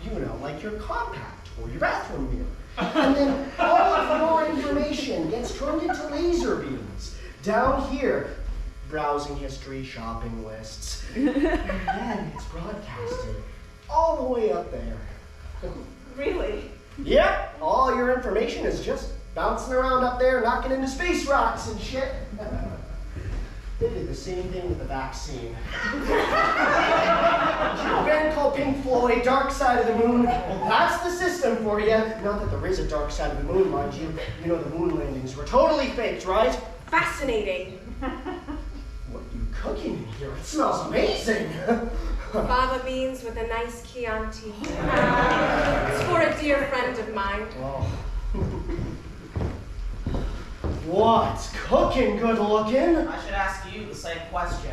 Speaker 6: You know, like your compact or your bathroom mirror. And then all of your information gets turned into laser beams. Down here, browsing history, shopping lists. And then it's broadcasted all the way up there.
Speaker 13: Really?
Speaker 6: Yep, all your information is just bouncing around up there, knocking into space rocks and shit. They did the same thing with the vaccine. A band called Pink Floyd, Dark Side of the Moon. Well, that's the system for you. Not that there is a dark side of the moon, mind you. You know the moon landings were totally faked, right?
Speaker 13: Fascinating.
Speaker 6: What are you cooking in here? It smells amazing.
Speaker 13: Fava beans with a nice Chianti. It's for a dear friend of mine.
Speaker 6: Oh. What's cooking good looking?
Speaker 1: I should ask you the same question.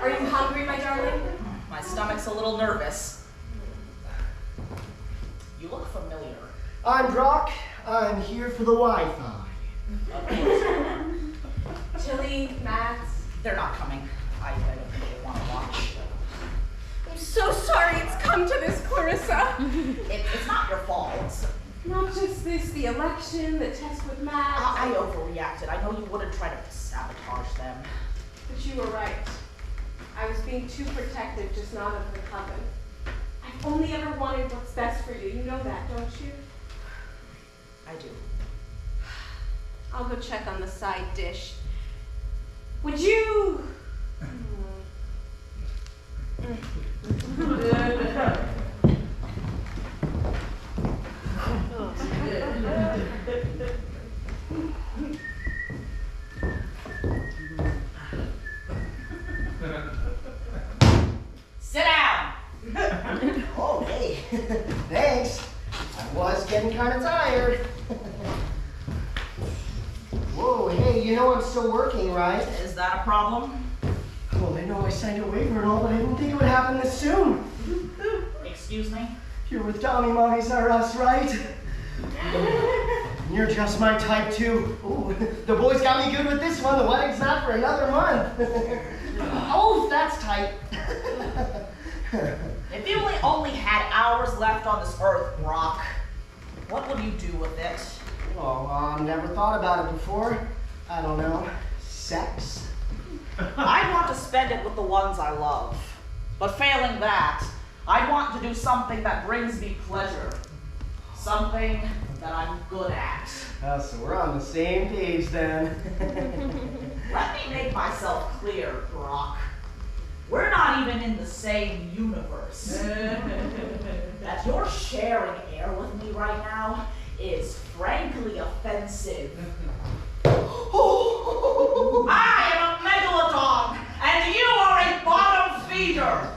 Speaker 13: Are you hungry, my darling?
Speaker 1: My stomach's a little nervous. You look familiar.
Speaker 6: I'm Brock. I'm here for the Wi-Fi.
Speaker 13: Tilly, Max.
Speaker 1: They're not coming. I don't think they want to watch.
Speaker 13: I'm so sorry it's come to this, Clarissa.
Speaker 1: It's not your fault.
Speaker 13: Not just this, the election, the test with Max.
Speaker 1: I overreacted. I know you wouldn't try to sabotage them.
Speaker 13: But you were right. I was being too protective, just not of the coven. I've only ever wanted what's best for you. You know that, don't you?
Speaker 1: I do.
Speaker 13: I'll go check on the side dish. Would you?
Speaker 1: Sit down.
Speaker 6: Oh, hey. Thanks. I was getting kind of tired. Whoa, hey, you know I'm still working, right?
Speaker 1: Is that a problem?
Speaker 6: Well, I know I signed a waiver and all, but I didn't think it would happen this soon.
Speaker 1: Excuse me?
Speaker 6: You're with Tommy Mommies R Us, right? You're just my type, too. Ooh, the boys got me good with this one. The wedding's not for another month. Oh, that's tight.
Speaker 1: If you only had hours left on this earth, Brock, what would you do with it?
Speaker 6: Oh, never thought about it before. I don't know. Sex?
Speaker 1: I want to spend it with the ones I love. But failing that, I want to do something that brings me pleasure. Something that I'm good at.
Speaker 6: Oh, so we're on the same page then.
Speaker 1: Let me make myself clear, Brock. We're not even in the same universe. That you're sharing air with me right now is frankly offensive. I am a megalodon, and you are a bottom feeder.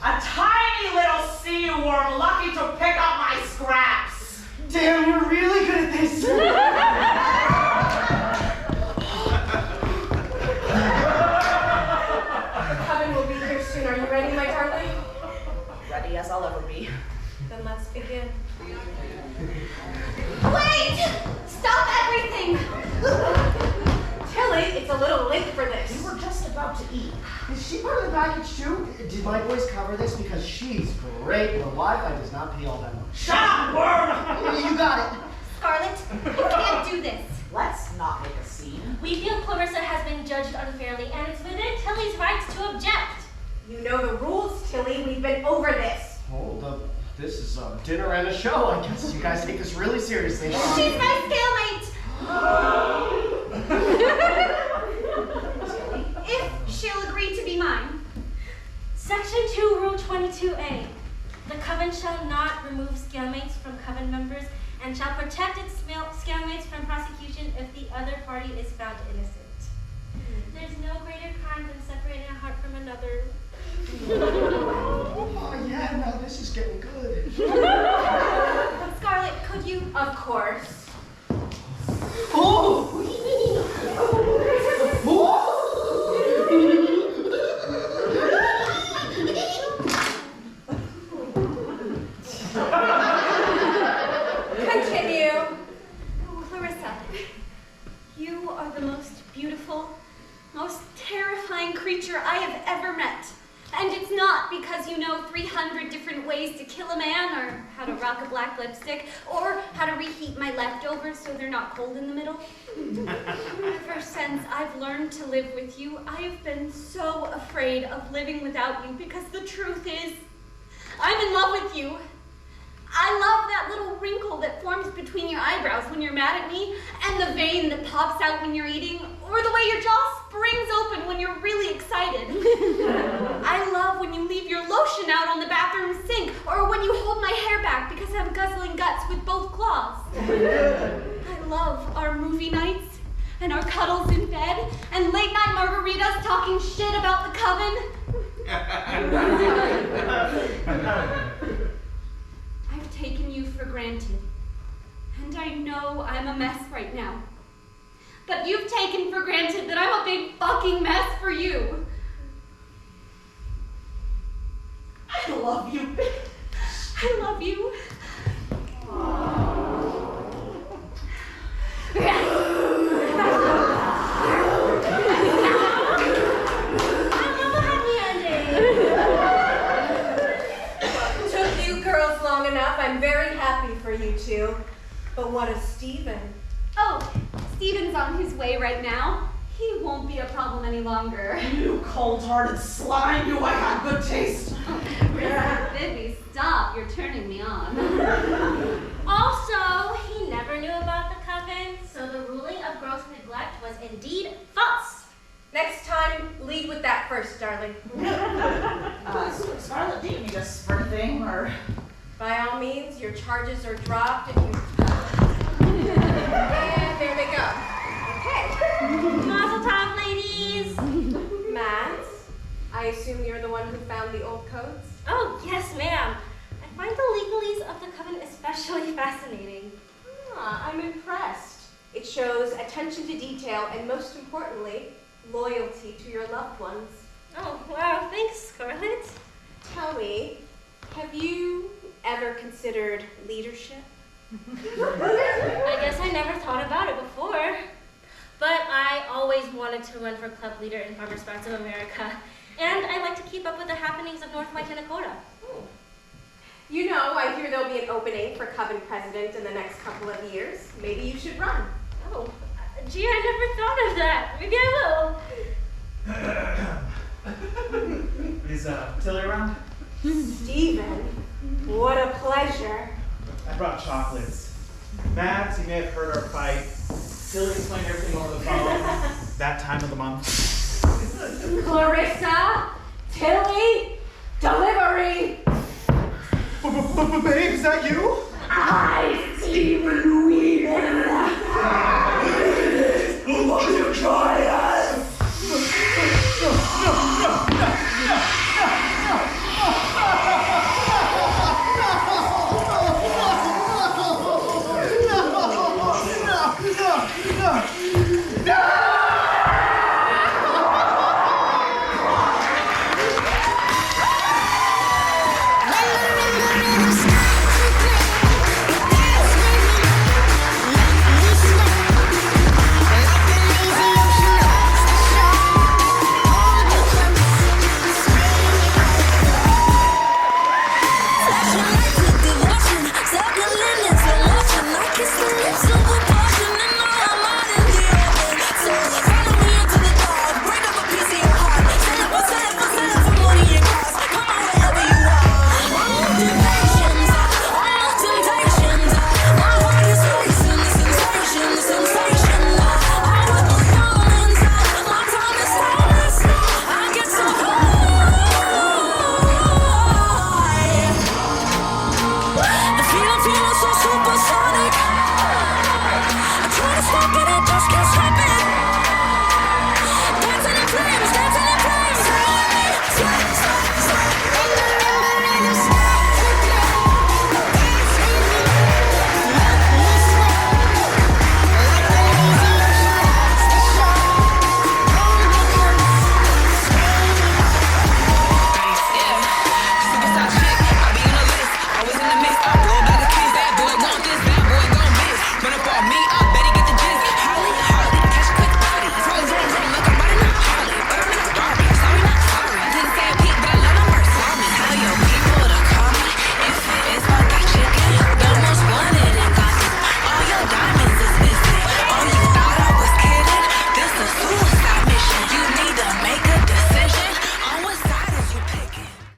Speaker 1: A tiny little sea worm lucky to pick up my scraps.
Speaker 6: Damn, you're really good at this.
Speaker 13: The coven will be here soon. Are you ready, my darling?
Speaker 1: Ready as I'll ever be.
Speaker 13: Then let's begin.
Speaker 2: Wait! Stop everything!
Speaker 13: Tilly, it's a little late for this.
Speaker 1: We were just about to eat.
Speaker 6: Is she part of the package too? Did my boys cover this? Because she's great. The Wi-Fi does not pay all that much.
Speaker 1: Shut up, worm!
Speaker 6: You got it.
Speaker 2: Scarlet, you can't do this.
Speaker 1: Let's not make a scene.
Speaker 8: We feel Clarissa has been judged unfairly, and it's within Tilly's rights to object.
Speaker 13: You know the rules, Tilly. We've been over this.
Speaker 6: Hold up. This is a dinner and a show. I guess you guys take this really seriously.
Speaker 2: She's my stalemate. If she'll agree to be mine.
Speaker 8: Section 2, Rule 22A. The Coven shall not remove scalemates from Coven members and shall protect its scalemates from prosecution if the other party is found innocent. There's no greater crime than separating a heart from another.
Speaker 6: Oh yeah, now this is getting good.
Speaker 2: Scarlet, could you?
Speaker 13: Of course.
Speaker 6: Oh! Oh!
Speaker 9: Continue.
Speaker 2: Oh, Clarissa, you are the most beautiful, most terrifying creature I have ever met. And it's not because you know 300 different ways to kill a man, or how to rock a black lipstick, or how to reheat my leftovers so they're not cold in the middle. Ever since I've learned to live with you, I have been so afraid of living without you, because the truth is, I'm in love with you. I love that little wrinkle that forms between your eyebrows when you're mad at me, and the vein that pops out when you're eating, or the way your jaw springs open when you're really excited. I love when you leave your lotion out on the bathroom sink, or when you hold my hair back because I'm guzzling guts with both claws. I love our movie nights, and our cuddles in bed, and late night margaritas talking shit about the coven. I've taken you for granted, and I know I'm a mess right now. But you've taken for granted that I'm a big fucking mess for you.
Speaker 1: I love you, bitch.
Speaker 2: I love you.
Speaker 9: Took you girls long enough. I'm very happy for you two. But what is Steven?
Speaker 2: Oh, Steven's on his way right now. He won't be a problem any longer.
Speaker 1: You cold-hearted slime, you I had good taste.
Speaker 2: Vivi, stop. You're turning me on.
Speaker 11: Also, he never knew about the coven, so the ruling of gross neglect was indeed false.
Speaker 9: Next time, lead with that first, darling.
Speaker 1: Scarlet, do you need us for anything, or?
Speaker 9: By all means, your charges are dropped if you... And there they go. Okay.
Speaker 11: Mazel tov, ladies.
Speaker 9: Mads, I assume you're the one who found the old codes?
Speaker 11: Oh, yes, ma'am. I find the legalese of the coven especially fascinating.
Speaker 9: Ah, I'm impressed. It shows attention to detail and, most importantly, loyalty to your loved ones.
Speaker 11: Oh, wow, thanks, Scarlet.
Speaker 9: Tell me, have you ever considered leadership?
Speaker 11: I guess I never thought about it before. But I always wanted to run for club leader in Farmer Scouts of America. And I like to keep up with the happenings of North White Dakota.
Speaker 9: You know, I hear there'll be an opening for Coven president in the next couple of years. Maybe you should run.
Speaker 11: Oh, gee, I never thought of that. Maybe I will.
Speaker 5: Is Tilly around?
Speaker 9: Steven, what a pleasure.
Speaker 5: I brought chocolates. Mads, you may have heard our fight. Tilly explained everything over the phone. That time of the month.
Speaker 9: Clarissa, Tilly, delivery.
Speaker 5: Babe, is that you?
Speaker 7: Hi, Steven.